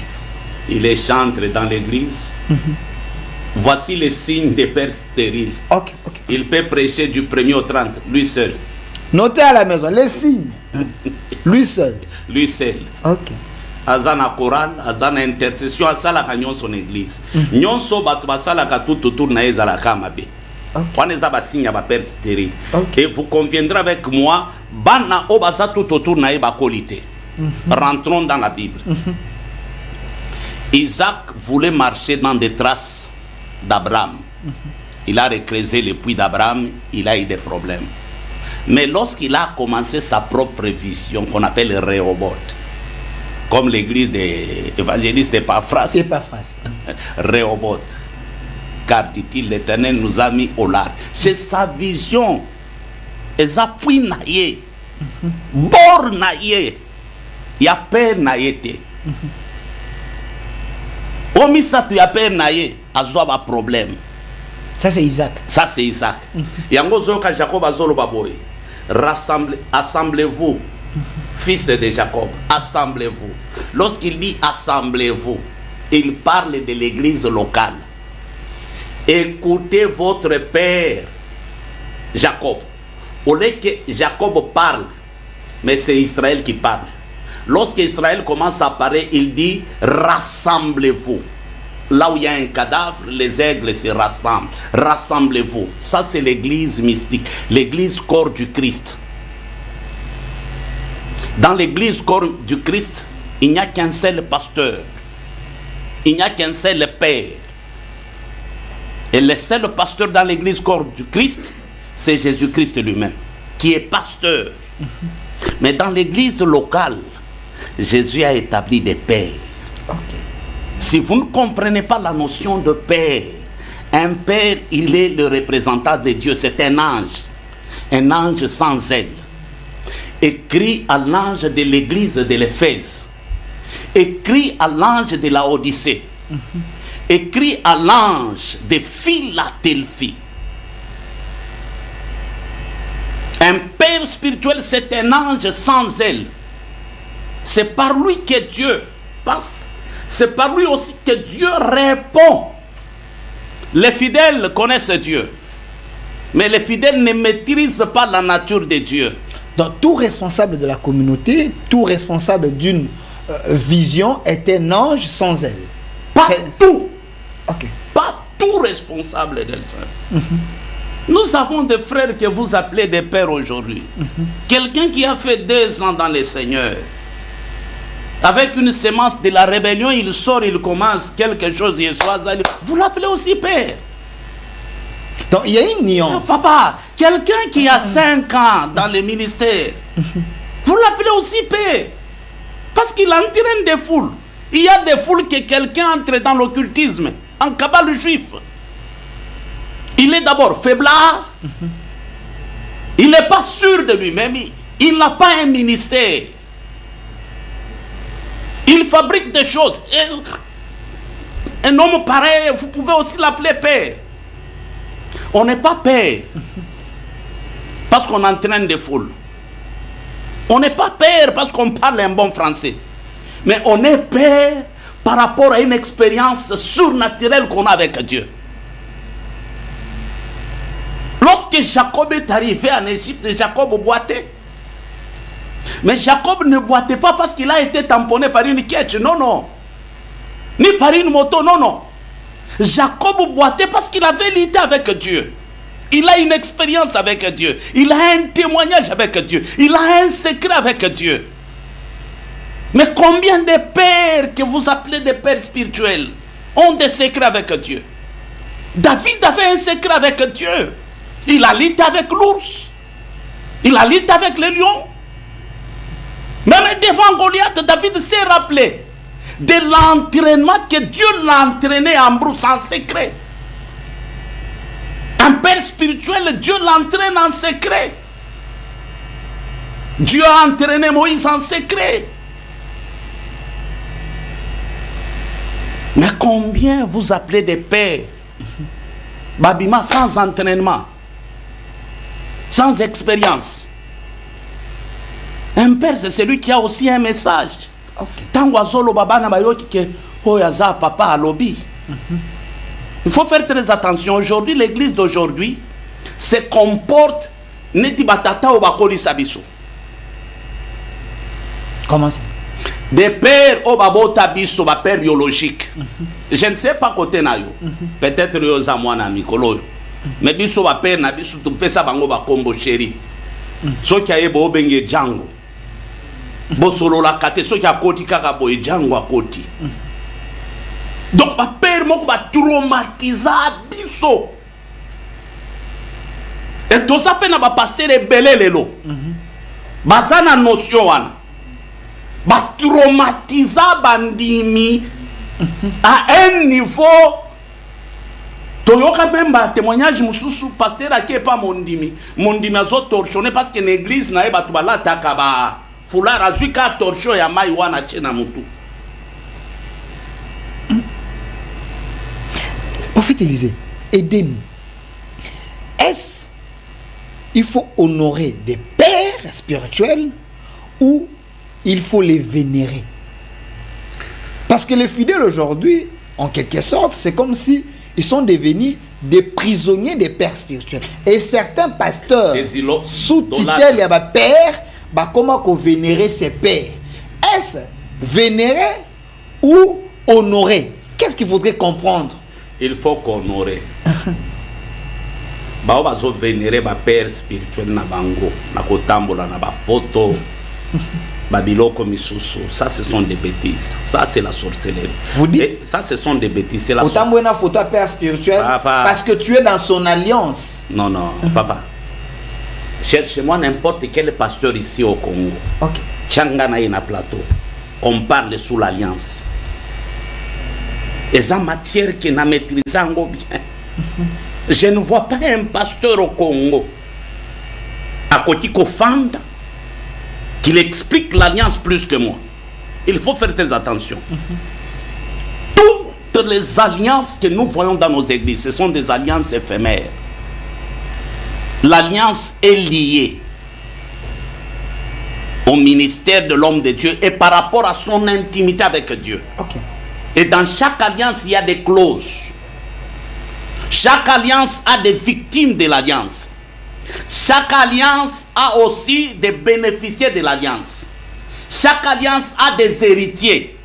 [SPEAKER 1] Il est chantre dans l'église. Voici les signes des pères stériles.
[SPEAKER 2] Ok.
[SPEAKER 1] Il peut prêcher du 1er au 30, lui seul.
[SPEAKER 2] Notez à la maison les signes. Lui seul.
[SPEAKER 1] Lui seul.
[SPEAKER 2] Ok.
[SPEAKER 1] Azana choral, azana intercession, azala kanyon son église. Nyon so batu basala katutu tour na ezala kamabe. On est à signe à père stérile. Et vous conviendrez avec moi, bana obasa tout autour na eba qualité. Rentrons dans la Bible. Isaac voulait marcher dans des traces d'Abraham. Il a recréé le puits d'Abraham, il a eu des problèmes. Mais lorsqu'il a commencé sa propre vision, qu'on appelle Rehoboth, comme l'église des évangélistes Epaphras, Rehoboth, car dit-il, l'Éternel nous a mis au large. C'est sa vision. Ezapuy naye, bor naye, ya père naye te. Omisa tu ya père naye, azwa ba problème.
[SPEAKER 2] Ça c'est Isaac.
[SPEAKER 1] Ça c'est Isaac. Yango zoka Jacob azolo baboy. Assemblez-vous, fils de Jacob, assemblez-vous. Lorsqu'il dit assemblez-vous, il parle de l'église locale. Écoutez votre père Jacob. Au lieu que Jacob parle, mais c'est Israël qui parle. Lorsqu'Israël commence à parler, il dit rassemblez-vous. Là où il y a un cadavre, les aigles se rassemblent. Rassemblez-vous. Ça, c'est l'église mystique, l'église corps du Christ. Dans l'église corps du Christ, il n'y a qu'un seul pasteur. Il n'y a qu'un seul père. Et le seul pasteur dans l'église corps du Christ, c'est Jésus-Christ lui-même, qui est pasteur. Mais dans l'église locale, Jésus a établi des pères. Si vous ne comprenez pas la notion de père, un père, il est le représentant de Dieu, c'est un ange sans aile. Écrit à l'ange de l'église de l'Éphèse, écrit à l'ange de la Odyssée, écrit à l'ange de Philadelphie. Un père spirituel, c'est un ange sans aile. C'est par lui que Dieu passe. C'est par lui aussi que Dieu répond. Les fidèles connaissent Dieu, mais les fidèles ne maîtrisent pas la nature de Dieu.
[SPEAKER 2] Donc tout responsable de la communauté, tout responsable d'une vision est un ange sans aile.
[SPEAKER 1] Pas tout.
[SPEAKER 2] Ok.
[SPEAKER 1] Pas tout responsable de frère. Nous avons des frères que vous appelez des pères aujourd'hui. Quelqu'un qui a fait 2 ans dans le Seigneur, Avec une sémence de la rébellion, il sort, il commence quelque chose. Vous l'appelez aussi père.
[SPEAKER 2] Donc il y a une nuance.
[SPEAKER 1] Non, papa, quelqu'un qui a 5 ans dans le ministère, vous l'appelez aussi père. Parce qu'il entraîne des foules. Il y a des foules que quelqu'un entre dans l'occultisme, en cabale juif. Il est d'abord faiblard. Il n'est pas sûr de lui-même. Il n'a pas un ministère. Il fabrique des choses. Et un homme pareil, vous pouvez aussi l'appeler père. On n'est pas père parce qu'on entraîne des foules. On n'est pas père parce qu'on parle un bon français. Mais on est père par rapport à une expérience surnaturelle qu'on a avec Dieu. Lorsque Jacob est arrivé en Égypte, Jacob boitait. Mais Jacob ne boitait pas parce qu'il a été tamponné par une quête, non, non. Ni par une moto, non, non. Jacob boitait parce qu'il avait l'idée avec Dieu. Il a une expérience avec Dieu. Il a un témoignage avec Dieu. Il a un secret avec Dieu. Mais combien de pères que vous appelez des pères spirituels ont des secrets avec Dieu? David avait un secret avec Dieu. Il a lutté avec l'ours. Il a lutté avec le lion. Même devant Goliath, David s'est rappelé de l'entraînement que Dieu l'a entraîné en brousse, en secret. Un père spirituel, Dieu l'entraîne en secret. Dieu a entraîné Moïse en secret. Mais combien vous appelez des pères Babima sans entraînement, sans expérience? Un père, c'est celui qui a aussi un message. Il faut faire très attention. Aujourd'hui, l'église d'aujourd'hui se comporte
[SPEAKER 2] Comment ça?
[SPEAKER 1] Des pères au babota biso, ba père biologique. Je ne sais pas côté na yo. Peut-être yo za mwana mikolo. Mais biso ba père na biso tu pesa bango ba kombo shérif. So ki ayebo obenge jango. Bosolo la kate so ki akoti kaka boye jango akoti. Donc ba père moko ba traumatiser biso. Et tout ça pena ba pasteur ebele lelo. Bazana notion wana. Ba traumatiser bandimi à un niveau. Toyoka même ba témoignage mususu pasteur ake pas mondimi. Mondimi azo torsionné parce que l'église na eba tubala takaba. Foulard azui ka torsion ya mai wana chena mutu.
[SPEAKER 2] Prophète Élisée, aidez-nous. Est-ce il faut honorer des pères spirituels ou il faut les vénérer? Parce que les fidèles aujourd'hui, en quelque sorte, c'est comme si ils sont devenus des prisonniers des pères spirituels. Et certains pasteurs sous-titellent les pères, comment qu'on vénérer ces pères? Est-ce vénérer ou honorer? Qu'est-ce qu'il faudrait comprendre?
[SPEAKER 1] Il faut qu'honorer. Bao bazo vénérer ba père spirituel na bango, na kotambola na ba photo. Babiloko misusu, ça ce sont des bêtises. Ça c'est la sorcellerie.
[SPEAKER 2] Vous dites?
[SPEAKER 1] Ça ce sont des bêtises. C'est la
[SPEAKER 2] sorcellerie. Autant une photo à père spirituel, papa, parce que tu es dans son alliance.
[SPEAKER 1] Non, non, papa. Cherchez-moi n'importe quel pasteur ici au Congo.
[SPEAKER 2] Ok.
[SPEAKER 1] Tchangana ina plateau. On parle sous l'alliance. Et en matière qui n'a maîtrisé bien. Je ne vois pas un pasteur au Congo à côté Kofanda qu'il explique l'alliance plus que moi. Il faut faire très attention. Toutes les alliances que nous voyons dans nos églises, ce sont des alliances éphémères. L'alliance est liée au ministère de l'homme de Dieu et par rapport à son intimité avec Dieu.
[SPEAKER 2] Okay.
[SPEAKER 1] Et dans chaque alliance, il y a des clauses. Chaque alliance a des victimes de l'alliance. Chaque alliance a aussi des bénéficiaires de l'alliance. Chaque alliance a des héritiers.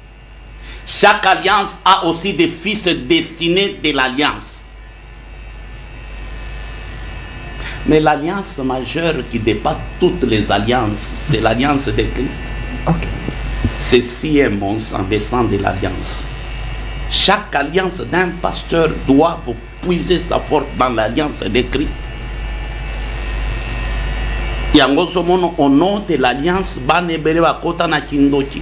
[SPEAKER 1] Chaque alliance a aussi des fils destinés de l'alliance. Mais l'alliance majeure qui dépasse toutes les alliances, c'est l'alliance de Christ.
[SPEAKER 2] Okay.
[SPEAKER 1] Ceci est mon sang versant de l'alliance. Chaque alliance d'un pasteur doit vous puiser sa force dans l'alliance de Christ. Yango somono au nom de l'alliance banebele bakota na kindoki.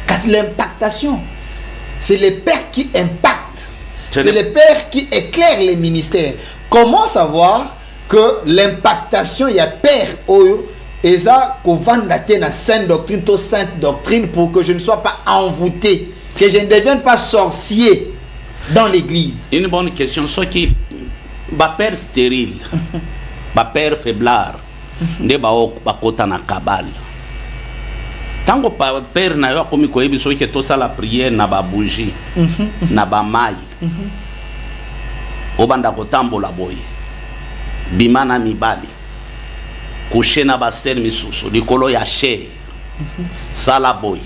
[SPEAKER 2] Car l'impactation, c'est les pères qui impactent. C'est les pères qui éclairent les ministères. Comment savoir que l'impactation, il y a père oyo et ça qu'on vende na sainte doctrine, to sainte doctrine pour que je ne sois pas envoûté, que je ne devienne pas sorcier dans l'église.
[SPEAKER 1] Une bonne question. Ce qui ba père stérile, ba père faiblard, ne ba kota na kabal. Tango pa père na yo komi ko ebiso ke to sala prière na ba bougie, na ba mai. Obanda kotambola boy. Bimana mibali. Coucher na ba ser misusu likolo ya chair. Sala boy.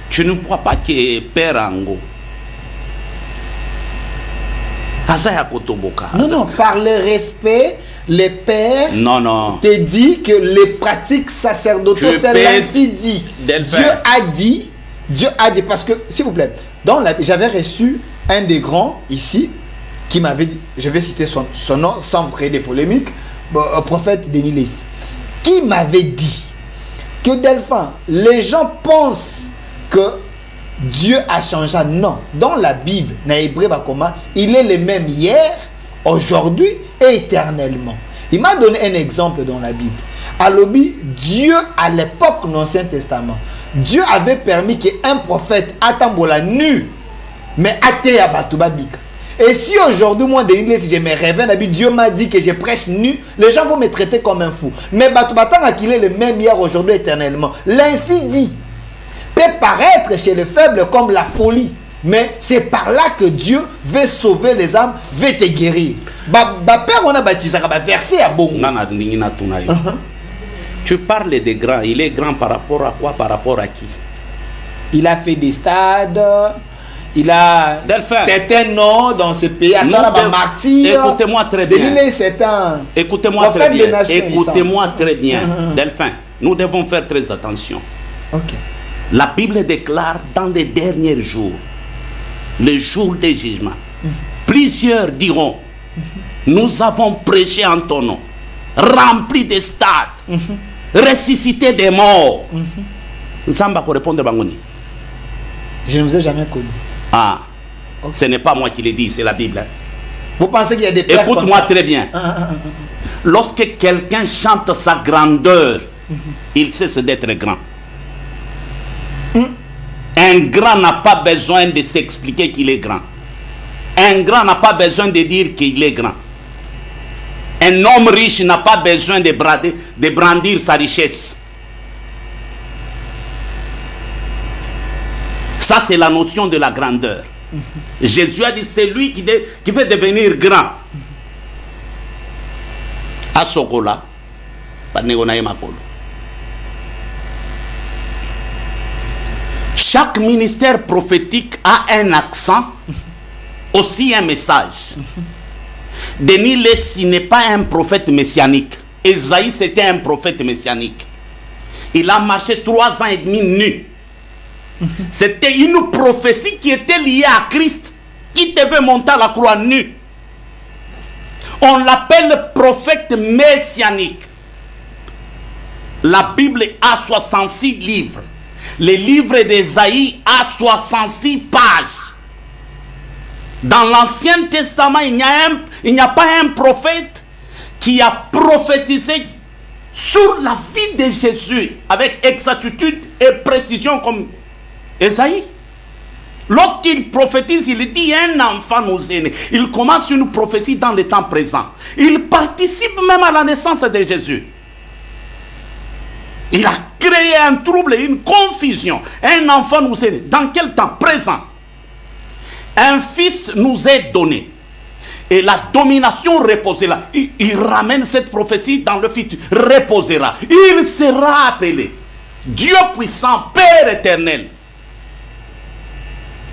[SPEAKER 1] Tu ne vois pas que père ango
[SPEAKER 2] non, non, par le respect, les pères te dit que les pratiques sacerdotales, c'est ainsi dit. Dieu a dit, parce que, s'il vous plaît, j'avais reçu un des grands ici, qui m'avait dit, je vais citer son nom sans vrai des polémiques, prophète Denis Lys, qui m'avait dit que Delphin, les gens pensent que Dieu a changé. Non. Dans la Bible, il est le même hier, aujourd'hui et éternellement. Il m'a donné un exemple dans la Bible. Alobi, Dieu à l'époque de l'Ancien Testament, Dieu avait permis qu'un prophète attambola nu, mais athée à Batubabika. Et si aujourd'hui, moi, si je me réveille, Dieu m'a dit que je prêche nu, les gens vont me traiter comme un fou. Mais Batubata, qu'il est le même hier, aujourd'hui, éternellement. L'ainsi dit peut paraître chez les faibles comme la folie, mais c'est par là que Dieu veut sauver les âmes, veut te guérir. Père, on a baptisé un verset à bon.
[SPEAKER 1] Tu parles des grands. Il est grand par rapport à quoi? Par rapport à qui?
[SPEAKER 2] Il a fait des stades. Il a certains noms dans ce pays.
[SPEAKER 1] Écoutez-moi très bien. Écoutez-moi très bien. Écoutez-moi très bien. Delphin, nous devons faire très attention.
[SPEAKER 2] Ok.
[SPEAKER 1] La Bible déclare dans les derniers jours, les jours des jugements, plusieurs diront, nous avons prêché en ton nom, rempli des stades, ressuscité des morts. Zamba répondre Bangoni.
[SPEAKER 2] Je ne vous ai jamais connu.
[SPEAKER 1] Ah, okay. Ce n'est pas moi qui le dis, c'est la Bible. Hein.
[SPEAKER 2] Vous pensez qu'il y a des pères?
[SPEAKER 1] Écoute-moi très bien. Lorsque quelqu'un chante sa grandeur, il cesse d'être grand. Un grand n'a pas besoin de s'expliquer qu'il est grand. Un grand n'a pas besoin de dire qu'il est grand. Un homme riche n'a pas besoin de brandir sa richesse. Ça, c'est la notion de la grandeur. Jésus a dit, c'est lui qui veut devenir grand. À Sokola, chaque ministère prophétique a un accent, aussi un message. Denis Lys n'est pas un prophète messianique. Esaïe, c'était un prophète messianique. Il a marché 3 ans et demi nu. C'était une prophétie qui était liée à Christ, qui devait monter à la croix nu. On l'appelle prophète messianique. La Bible a 66 livres. Les livres d'Ésaïe a 66 pages. Dans l'Ancien Testament, il n'y a pas un prophète qui a prophétisé sur la vie de Jésus avec exactitude et précision comme Ésaïe. Lorsqu'il prophétise, il dit un enfant nous est né. Il commence une prophétie dans le temps présent. Il participe même à la naissance de Jésus. Il a créé un trouble, une confusion. Un enfant nous est né. Dans quel temps? Présent. Un fils nous est donné. Et la domination reposera. Il ramène cette prophétie dans le futur. Reposera. Il sera appelé Dieu puissant, Père éternel.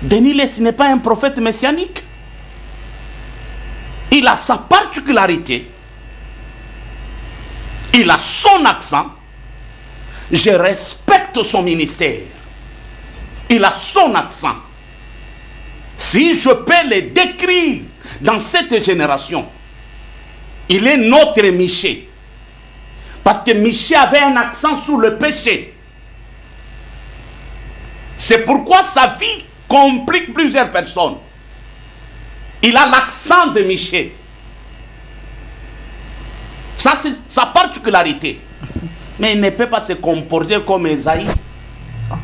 [SPEAKER 1] Denis Lys n'est pas un prophète messianique. Il a sa particularité. Il a son accent. Je respecte certes son ministère, il a son accent. Si je peux le décrire dans cette génération, il est notre Michée. Parce que Michée avait un accent sur le péché. C'est pourquoi sa vie complique plusieurs personnes. Il a l'accent de Michée. Ça, c'est sa particularité. Mais il ne peut pas se comporter comme Esaïe.
[SPEAKER 2] Ok.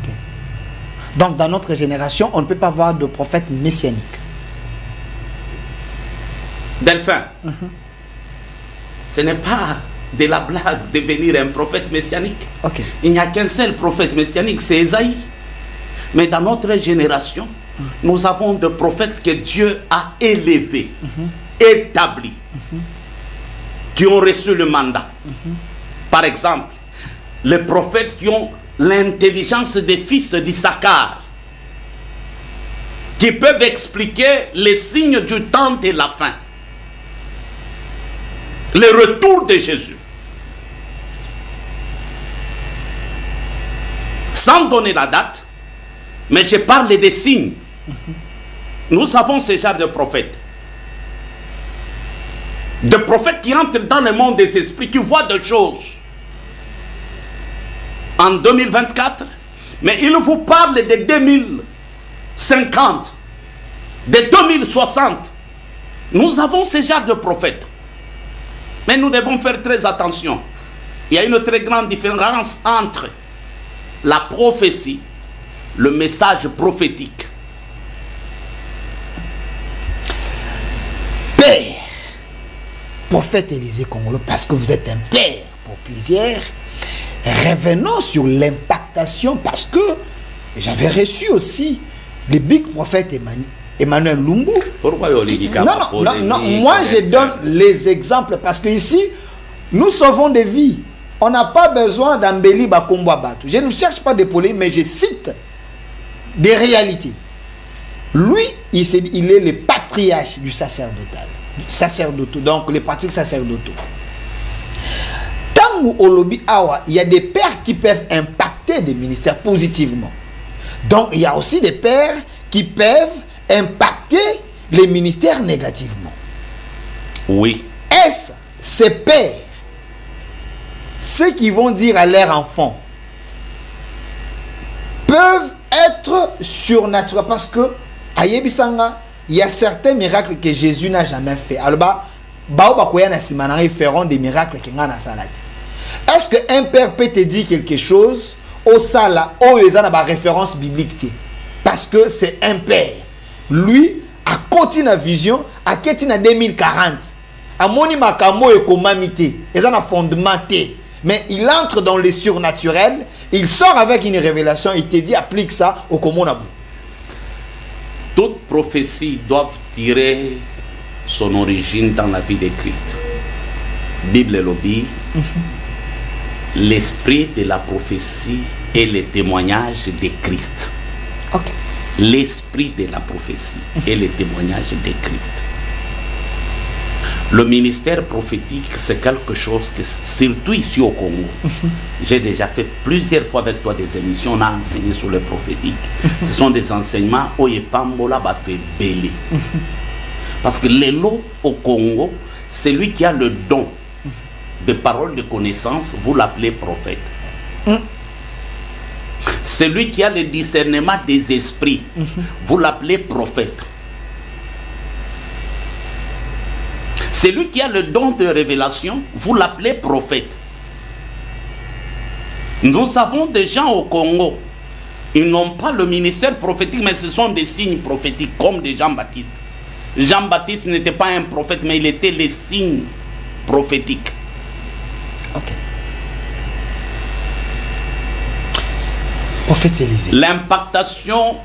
[SPEAKER 2] Donc, dans notre génération, on ne peut pas avoir de prophète messianique.
[SPEAKER 1] Delphin, ce n'est pas de la blague de devenir un prophète messianique.
[SPEAKER 2] Ok.
[SPEAKER 1] Il n'y a qu'un seul prophète messianique, c'est Esaïe. Mais dans notre génération, nous avons des prophètes que Dieu a élevés, établis, qui ont reçu le mandat. Par exemple, les prophètes qui ont l'intelligence des fils d'Issachar, qui peuvent expliquer les signes du temps de la fin, le retour de Jésus. Sans donner la date, mais je parle des signes. Nous avons ce genre de prophètes. De prophètes qui entrent dans le monde des esprits, qui voient des choses. En 2024, mais il vous parle de 2050, de 2060. Nous avons ce genre de prophètes. Mais nous devons faire très attention. Il y a une très grande différence entre la prophétie, le message prophétique.
[SPEAKER 2] Père, prophète Élisée Congolo, parce que vous êtes un père pour plusieurs, revenons sur l'impactation, parce que j'avais reçu aussi le big prophète Emmanuel Lumbu.
[SPEAKER 1] Pourquoi
[SPEAKER 2] Non, moi je donne les exemples, parce que ici, nous sauvons des vies. On n'a pas besoin d'embellir Bakombo Batu. Je ne cherche pas d'épauler, mais je cite des réalités. Lui, il est le patriarche du sacerdotal. Donc les pratiques sacerdotaux. Tant au lobby awa, il y a des pères qui peuvent impacter des ministères positivement. Donc il y a aussi des pères qui peuvent impacter les ministères négativement.
[SPEAKER 1] Oui.
[SPEAKER 2] Est-ce ces pères, ceux qui vont dire à leurs enfants, peuvent être surnaturels? Parce que à Yebisanga, il y a certains miracles que Jésus n'a jamais fait. Alors, ils feront des miracles qui n'ont pas. Est-ce qu'un père peut te dire quelque chose au sala, où il y a une référence biblique? Parce que c'est un père. Lui, à côté de la vision, à côté de 2040, à moni makamo et komamité, ils ont un fondement. Mais il entre dans le surnaturel, il sort avec une révélation, il te dit applique ça au commonabou.
[SPEAKER 1] Toute prophétie doit tirer son origine dans la vie de Christ. Bible lobby, l'esprit de la prophétie est le témoignage de Christ.
[SPEAKER 2] Okay.
[SPEAKER 1] L'esprit de la prophétie est le témoignage de Christ. Le ministère prophétique, c'est quelque chose que, surtout ici au Congo, j'ai déjà fait plusieurs fois avec toi des émissions, on a enseigné sur le prophétique. Ce sont des enseignements où il pambola bate belé. Parce que l'élo au Congo, celui qui a le don de parole de connaissance, vous l'appelez prophète. Celui qui a le discernement des esprits, vous l'appelez prophète. Celui qui a le don de révélation, vous l'appelez prophète. Nous avons des gens au Congo, ils n'ont pas le ministère prophétique, mais ce sont des signes prophétiques, comme de Jean-Baptiste. Jean-Baptiste n'était pas un prophète, mais il était les signes prophétiques.
[SPEAKER 2] Ok. Prophète Élisée.
[SPEAKER 1] L'impactation,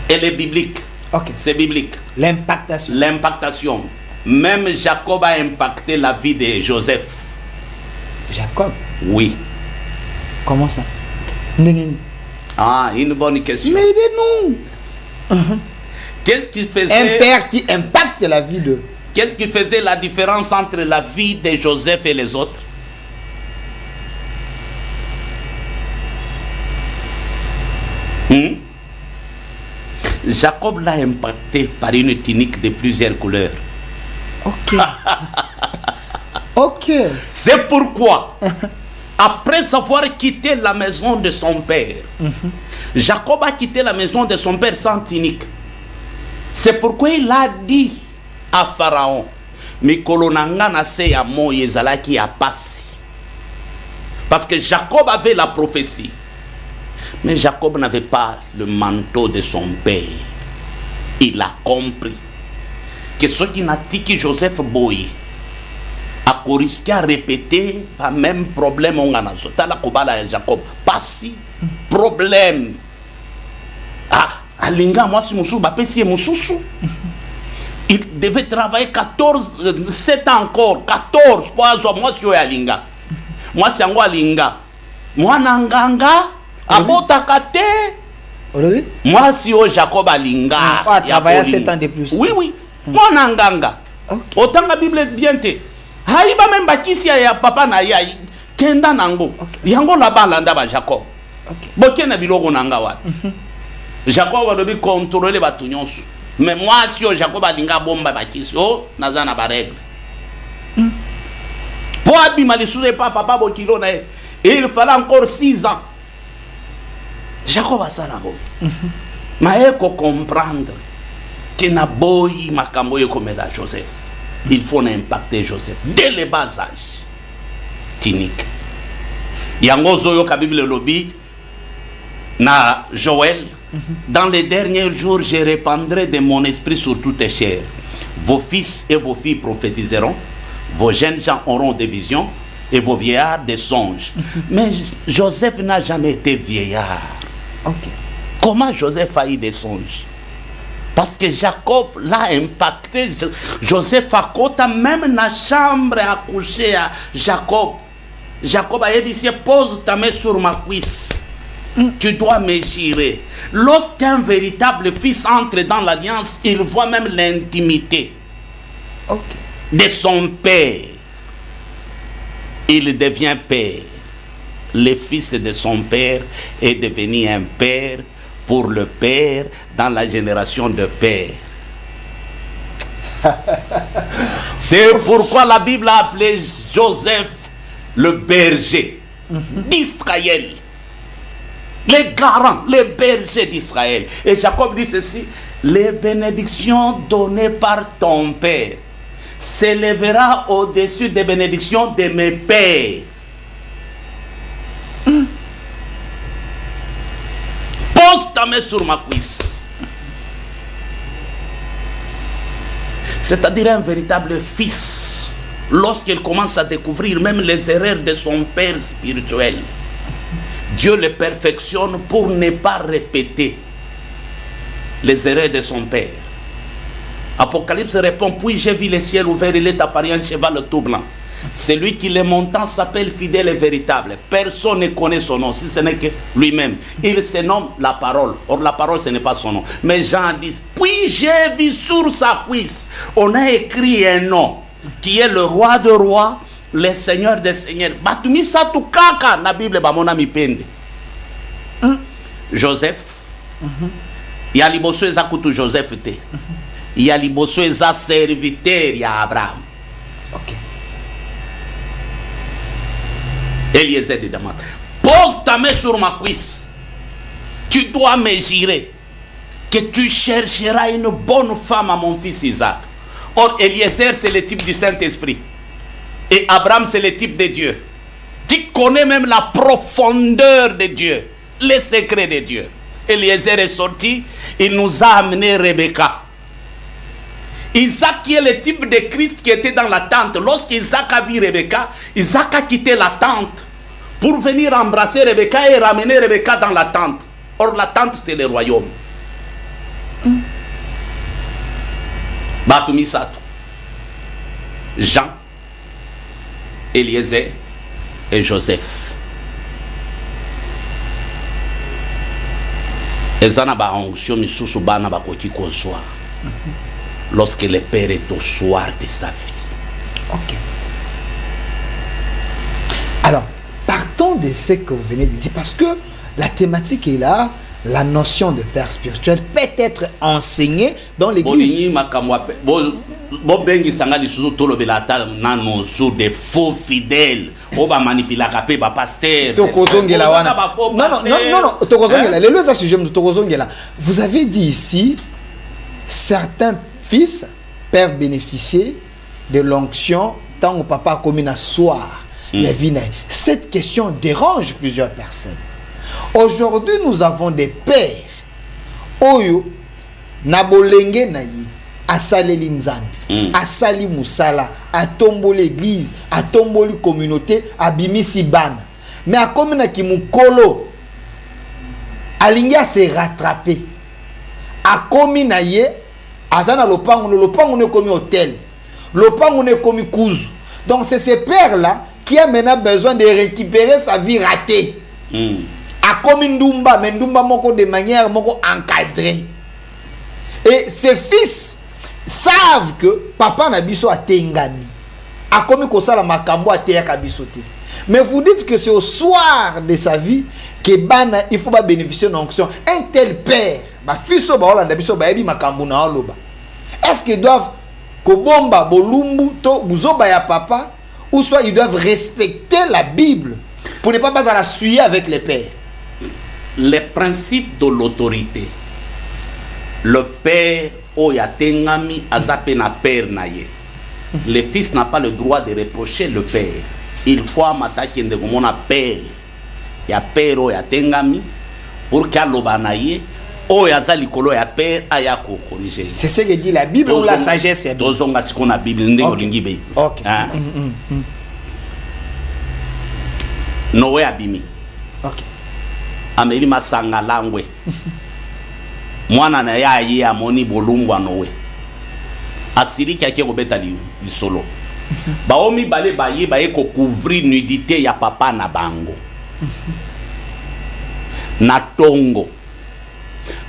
[SPEAKER 1] elle est biblique.
[SPEAKER 2] Ok.
[SPEAKER 1] C'est biblique.
[SPEAKER 2] L'impactation.
[SPEAKER 1] L'impactation. Même Jacob a impacté la vie de Joseph.
[SPEAKER 2] Jacob?
[SPEAKER 1] Oui.
[SPEAKER 2] Comment ça?
[SPEAKER 1] Ah, une bonne question.
[SPEAKER 2] Mais aidez-nous.
[SPEAKER 1] Qu'est-ce qui faisait...
[SPEAKER 2] Un père qui impacte la vie de...
[SPEAKER 1] Qu'est-ce qui faisait la différence entre la vie de Joseph et les autres? Jacob l'a impacté par une tunique de plusieurs couleurs.
[SPEAKER 2] Ok. Ok.
[SPEAKER 1] C'est pourquoi, après avoir quitté la maison de son père, Jacob a quitté la maison de son père sans tunique. C'est pourquoi il a dit à Pharaon, Mikolo nanga na se ya moye ezalaki ya pasi. Parce que Jacob avait la prophétie. Mais Jacob n'avait pas le manteau de son père. Il a compris que ce qui n'a dit que Joseph Boye a risqué à répéter le même problème on a dans Jacob. Pas si problème. Ah, Alinga, moi, si Moussou, il devait travailler 7 ans encore, 14 pour moi, si Alinga. Moi, si Alinga. Moi, Nanganga, Abotakate. Moi, si Jacob Alinga.
[SPEAKER 2] Ah, travailler 7 ans de plus.
[SPEAKER 1] Oui, oui. Moi, Nanganga. Autant la Bible est bien. Haïba même bakisi ya papa na ya kenda nango. Yango la balanda ba Jacob. Boke na biloko nanga wa. Jacob va devoir contrôler ba tunyonso. Mais moi si Jacob alinga bomba bakisi oh naza na ba règle. Pour abima les sous pas papa bokilo na il fallait encore 6 ans. Jacob a ça là-bas. Mais il faut comprendre que na boy makambo yo comme da Joseph. Il faut impacter Joseph dès le bas âge. Tunique. Yango zoyo ka Bible lobby na Joël. Dans les derniers jours, je répandrai de mon esprit sur toutes les chairs. Vos fils et vos filles prophétiseront. Vos jeunes gens auront des visions et vos vieillards des songes. Mais Joseph n'a jamais été vieillard. Comment Joseph a eu des songes? Parce que Jacob l'a impacté. Joseph a côté même dans la chambre à coucher à Jacob. Jacob a dit, pose ta main sur ma cuisse. Tu dois me gérer. Lorsqu'un véritable fils entre dans l'alliance, il voit même l'intimité de son père. Il devient père. Le fils de son père est devenu un père pour le père dans la génération de père. C'est pourquoi la Bible a appelé Joseph le berger d'Israël. Les garants, les bergers d'Israël. Et Jacob dit ceci, les bénédictions données par ton père s'élèvera au-dessus des bénédictions de mes pères. Pose ta main sur ma cuisse. C'est-à-dire un véritable fils, lorsqu'il commence à découvrir même les erreurs de son père spirituel, Dieu le perfectionne pour ne pas répéter les erreurs de son père. Apocalypse répond, puis j'ai vu le ciel ouvert, il est apparu un cheval tout blanc. Celui qui les montant s'appelle fidèle et véritable. Personne ne connaît son nom, si ce n'est que lui-même. Il se nomme la parole. Or la parole, ce n'est pas son nom. Mais Jean dit, puis j'ai vu sur sa cuisse, on a écrit un nom, qui est le roi de rois, le seigneur des seigneurs. Batumisa tu kaka na Bible ba mona mipende. Joseph. Il y a liboso eza kutu Joseph te. Il y a liboso eza serviteur ya Abraham. Eliezer de Damas. Pose ta main sur ma cuisse. Tu dois me jurer que tu chercheras une bonne femme à mon fils Isaac. Or, Eliezer, c'est le type du Saint-Esprit. Et Abraham, c'est le type de Dieu. Qui connaît même la profondeur de Dieu. Les secrets de Dieu. Eliezer est sorti. Il nous a amené Rebecca. Isaac qui est le type de Christ qui était dans la tente. Lorsqu'Isaac a vu Rebecca, Isaac a quitté la tente pour venir embrasser Rebecca et ramener Rebecca dans la tente. Or la tente c'est le royaume. Batumisato, Jean, Eliezer et Joseph. Ezana ba onction misusu bana bakoki kozwa. Lorsque le père est au soir de sa vie.
[SPEAKER 2] Alors, partons de ce que vous venez de dire, parce que la thématique est là, la notion de père spirituel peut être enseignée dans l'église.
[SPEAKER 1] Des faux fidèles. Non,
[SPEAKER 2] vous avez dit ici, certains fils peuvent bénéficier de l'onction tant que papa a commis un soir. Cette question dérange plusieurs personnes. Aujourd'hui, nous avons des pères. Oyo, nabolenge na yi, asaleli nzambi, asali musala, atombo l'église, atombo li communauté, abimisi bana. Mais a comme na ki mukolo, alingi a se rattraper. A komi na ye, azana lopango ne komi hôtel, lopango ne komi kuzu. Donc c'est ces pères-là qui a maintenant besoin de récupérer sa vie ratée. A komi ndumba, mais ndumba moko de manière moko encadrée. Et ces fils savent que papa na biso a tengani. A komi kosala makambo a teya kabisote. Mais vous dites que c'est au soir de sa vie que bana il faut pas bénéficier d'une onction. Un tel père, ba fiso ba olanda biso ba yebi makambo na oloba. Est-ce qu'ils doivent kobomba bolumbu to buzoba ya papa, ou soit ils doivent respecter la Bible pour ne pas la suyer avec les pères?
[SPEAKER 1] Les principes de l'autorité. Le père oyatengami azapena père naye. Le fils n'a pas le droit de reprocher le père. Il faut m'attaquer de mon père. Ya père oyatengami pour qu'aloba naye oyazali kolo ya père ayako corriger.
[SPEAKER 2] C'est ce que dit la Bible ou la sagesse?
[SPEAKER 1] Tozonga sikona la Bible ndenge lingi be.
[SPEAKER 2] OK.
[SPEAKER 1] Noé abimi.
[SPEAKER 2] OK.
[SPEAKER 1] Ameri masanga langwe. Mwana na ya ye amoni bolungwa Noé. Asiri ki akeko beta li solo. Baomi bale baye baye ko couvrir nudité ya papa na bango. Na tongo.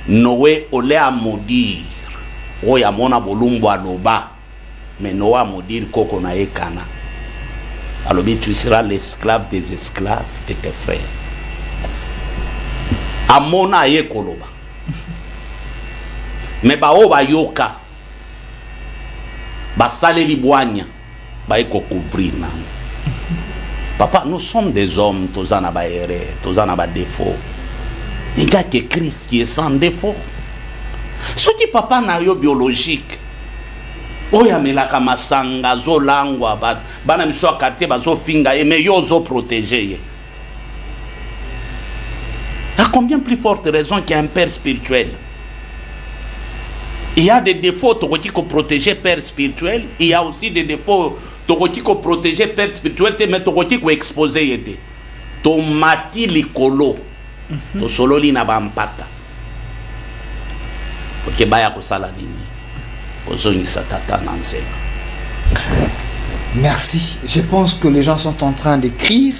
[SPEAKER 1] Noé ole a maudire. Oya mona bolungwa loba. Mais Noé a maudire koko na ekana. Alors tu seras l'esclave des esclaves de tes frères. Amona ye koloba. Mais ba o ba yoka. Ba sale li boanya. Ba eko couvrir na. Papa, nous sommes des hommes, tozana ba erreur, tozana ba défaut. Il y a que Christ qui est sans défaut. Ce qui papa na yo biologique. Oya melaka masanga zo langwa bana miso quartier bazo finga et mais yo zo protéger. À combien plus forte raison qu'il y a un père spirituel? Il y a des défauts qui faut protéger père spirituel, il y a aussi des défauts qui faut protéger père spirituel, mais qui faut exposer. Tomati likolo. To solo li na bampata. Ok baya ko sala nini.
[SPEAKER 2] Merci. Je pense que les gens sont en train d'écrire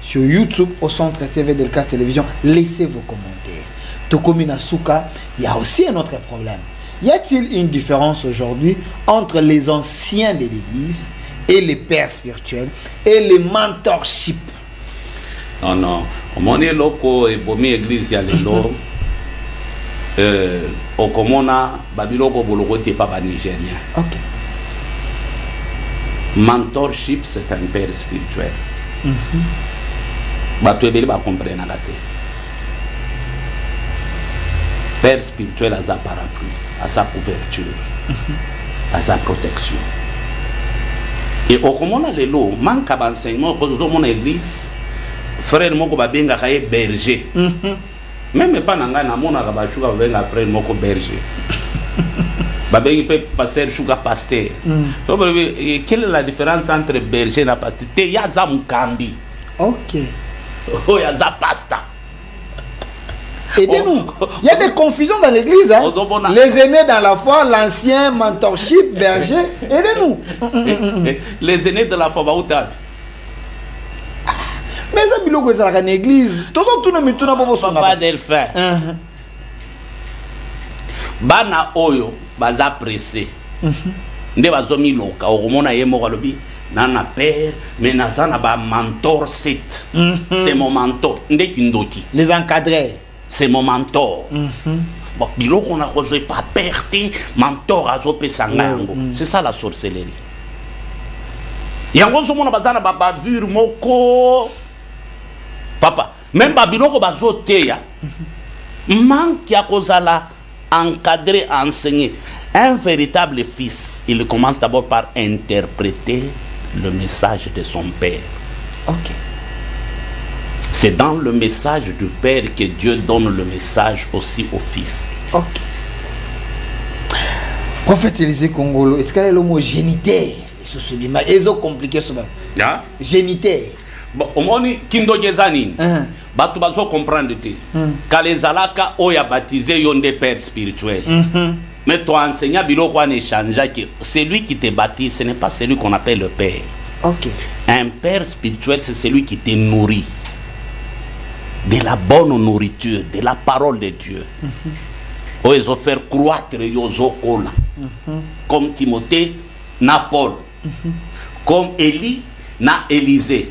[SPEAKER 2] sur YouTube au centre TV Delcas Télévision. Laissez vos commentaires. Tokomina Souka, il y a aussi un autre problème. Y a-t-il une différence aujourd'hui entre les anciens de l'église et les pères spirituels et les mentorship?
[SPEAKER 1] Non, non. Mon loko et bomi église ya lelo. Okomona babiloko boloko pas nigérien.
[SPEAKER 2] OK.
[SPEAKER 1] Mentorship, c'est un père spirituel. Batouebeli ba comprendre la tête. Père spirituel a sa parapluie, a sa couverture, a sa protection. Et okomona lelo manque d'enseignement pour mon église. Frère moko babenga kaye berger. Même pas nanga na mona ka bashuka babenga frère moko berger. Babengi pe pasteur shuka pasteur. So quelle est la différence entre berger et pasteur? Te yaza mukambi.
[SPEAKER 2] OK.
[SPEAKER 1] Oh yaza pasta.
[SPEAKER 2] Aidez-nous. Il y a des confusions dans l'église. Hein? Les aînés dans la foi, l'ancien mentorship, berger. Aidez-nous.
[SPEAKER 1] Les aînés de la foi,
[SPEAKER 2] mais ça biloko ça la église tout le monde tuna bobo songa
[SPEAKER 1] papa Delphin bana oyo baza pressé nde bazomi loka okomona ye moko alobi nana père mais naza na ba mentor set c'est mon mentor nde kindoki
[SPEAKER 2] les encadrés
[SPEAKER 1] c'est mon mentor. Bon, biloko na kozwe pas perte, mentor azopesa ngango. C'est ça la sorcellerie. Yango somona bazana bavure moko. Papa, même babiloko bazoteya. Manque ya kozala encadrer, enseigner. Un véritable fils, il commence d'abord par interpréter le message de son père.
[SPEAKER 2] Ok.
[SPEAKER 1] C'est dans le message du père que Dieu donne le message aussi au fils.
[SPEAKER 2] Ok. Prophète Élisée Kongolo, est-ce qu'il y a le mot géniteur? Ils ont compliqué ça. Géniteur.
[SPEAKER 1] Bon, au moins, Kindo Jezanine, Batu bazo comprendre te. Kalezalaka oya baptisé yon des pères spirituels. Mais toi enseignant biloko an échange que celui qui te baptise, ce n'est pas celui qu'on appelle le père.
[SPEAKER 2] Ok.
[SPEAKER 1] Un père spirituel, c'est celui qui te nourrit de la bonne nourriture, de la parole de Dieu. Oh, ils ont fait croître yozokola. Comme Timothée na Paul. Comme Élie na Élisée.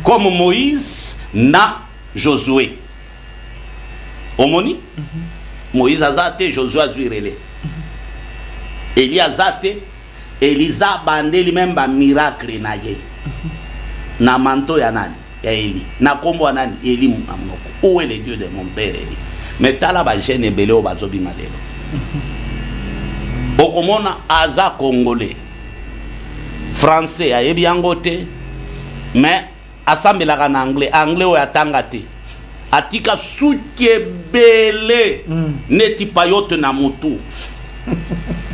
[SPEAKER 1] Comme Moïse na Josué. Omoni? Moïse azate, Josué azurele. Élie azate, Elisa bandeli même ba miracle na ye. Na manto ya nani? Ya Élie. Na kombo nani? Élie Mamoko. Où est le Dieu de mon père Élie? Mais tala ba jeune belé o bazobi malelo. Okomona aza congolais. Français a yebi yangote. Mais asambelaka na anglais, anglais o yatanga te. Atika suke belé neti payote na mutu.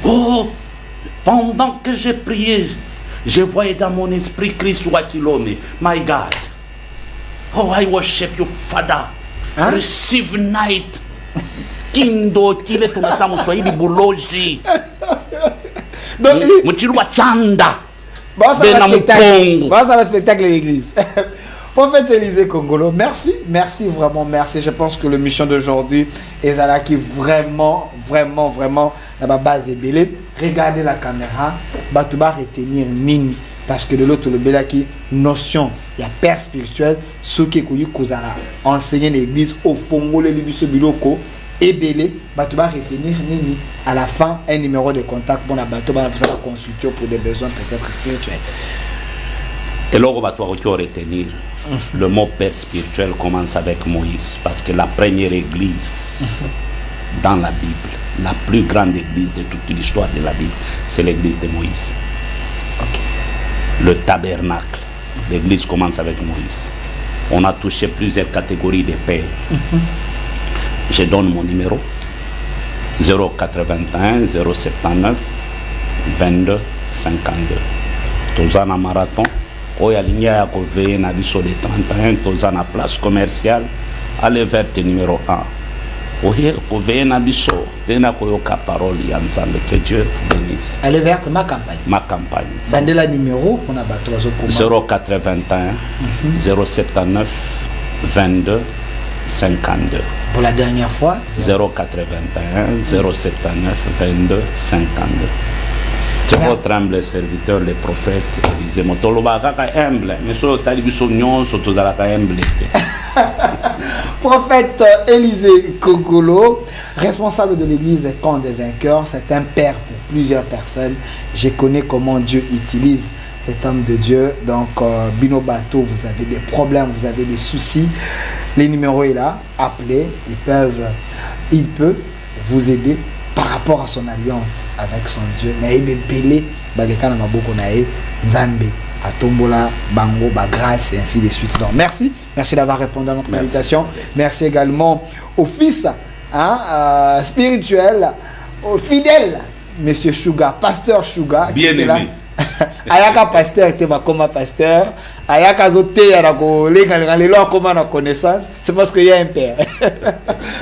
[SPEAKER 1] Oh, pendant que j'ai prié, je voyais dans mon esprit Christ Wakilome. My God. Oh, I worship you, Father. Receive night. Kindo kile tunasamu swahili buloji.
[SPEAKER 2] Donc,
[SPEAKER 1] Mutilu wa chanda.
[SPEAKER 2] Ça va spectacle à l'église. Prophète Élisée Kongolo, merci, merci, vraiment, merci. Je pense que le mission d'aujourd'hui est là qui vraiment, la base est belle. Regardez la caméra, Batouba retenir Nini. Parce que de l'autre, le bel qui notion, il y a père spirituel, ce qui est connu Kozala, enseigner l'église au fond, le libiso biloko, et belé, Batouba retenir Nini. À la fin, un numéro de contact pour la Batouba, pour consulter pour des besoins peut-être spirituels.
[SPEAKER 1] Et là, on va retenir. Le mot père spirituel commence avec Moïse, parce que la première église dans la Bible, la plus grande église de toute l'histoire de la Bible, c'est l'église de Moïse. Le tabernacle, l'église commence avec Moïse. On a touché plusieurs catégories de pères. Je donne mon numéro 081 079 22 52. Tozana marathon. Oya linia ya veiller na biso de 31 tozana place commerciale allez vers le numéro 1. Oya veiller na biso tena koyoka parole ya Nzambe, que Dieu vous bénisse.
[SPEAKER 2] Allez vers ma campagne.
[SPEAKER 1] Ma campagne.
[SPEAKER 2] Bandela numéro on a bateau
[SPEAKER 1] 081 079 22 52.
[SPEAKER 2] Pour la dernière fois
[SPEAKER 1] 081 079 22 52. C'est votre humble serviteur, le prophète Élisée. Humble, mais sur le talibiso nyon, surtout dans la humble.
[SPEAKER 2] Prophète Élisée Kongolo, responsable de l'église Camp des Vainqueurs, c'est un père pour plusieurs personnes. Je connais comment Dieu utilise cet homme de Dieu. Donc, Bino Bateau, vous avez des problèmes, vous avez des soucis. Les numéros est là, appelez, il peut vous aider par rapport à son alliance avec son Dieu. Naïbe Pelé, Balekana Maboko Nae, Nzambe, Atombola, Bango, Grâce et ainsi de suite. Donc merci d'avoir répondu à notre invitation. Merci également au fils spirituel, au fidèle, Monsieur Suga, Pasteur Suga.
[SPEAKER 1] Bien aimé.
[SPEAKER 2] Ayaka pasteur était comme pasteur. Ayaka zote yarako les comme on connaissance. C'est parce qu'il y a un père.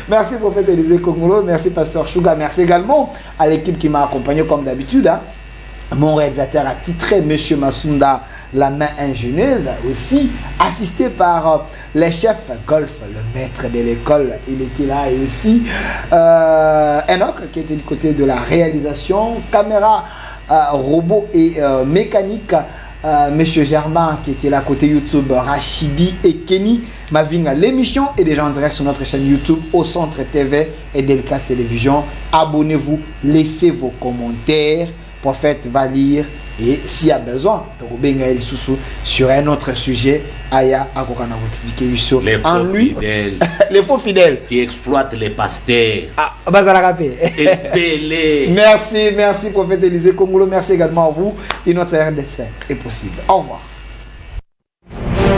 [SPEAKER 2] Merci prophète Élisée Kongolo, merci pasteur Suga, merci également à l'équipe qui m'a accompagné comme d'habitude. Mon réalisateur attitré Monsieur Masunda, la main ingénieuse, aussi assisté par les chefs Golf, le maître de l'école, il était là, et aussi Enoch qui était du côté de la réalisation, caméra, robot et mécanique, Monsieur Germain qui était là côté YouTube, Rachidi et Kenny. Mavinga, l'émission est déjà en direct sur notre chaîne YouTube au Centre TV et Delcas Télévision. Abonnez-vous, laissez vos commentaires. Prophète va lire et s'il y a besoin, sur un autre sujet, Aya Akokana va expliquer sur
[SPEAKER 1] les
[SPEAKER 2] en
[SPEAKER 1] faux
[SPEAKER 2] lui
[SPEAKER 1] fidèles
[SPEAKER 2] les faux fidèles
[SPEAKER 1] qui exploitent les pasteurs.
[SPEAKER 2] Ah, Bazala Rapé.
[SPEAKER 1] Et
[SPEAKER 2] Merci, prophète Élisée Congolo. Merci également à vous. Et notre RDC est possible. Au revoir.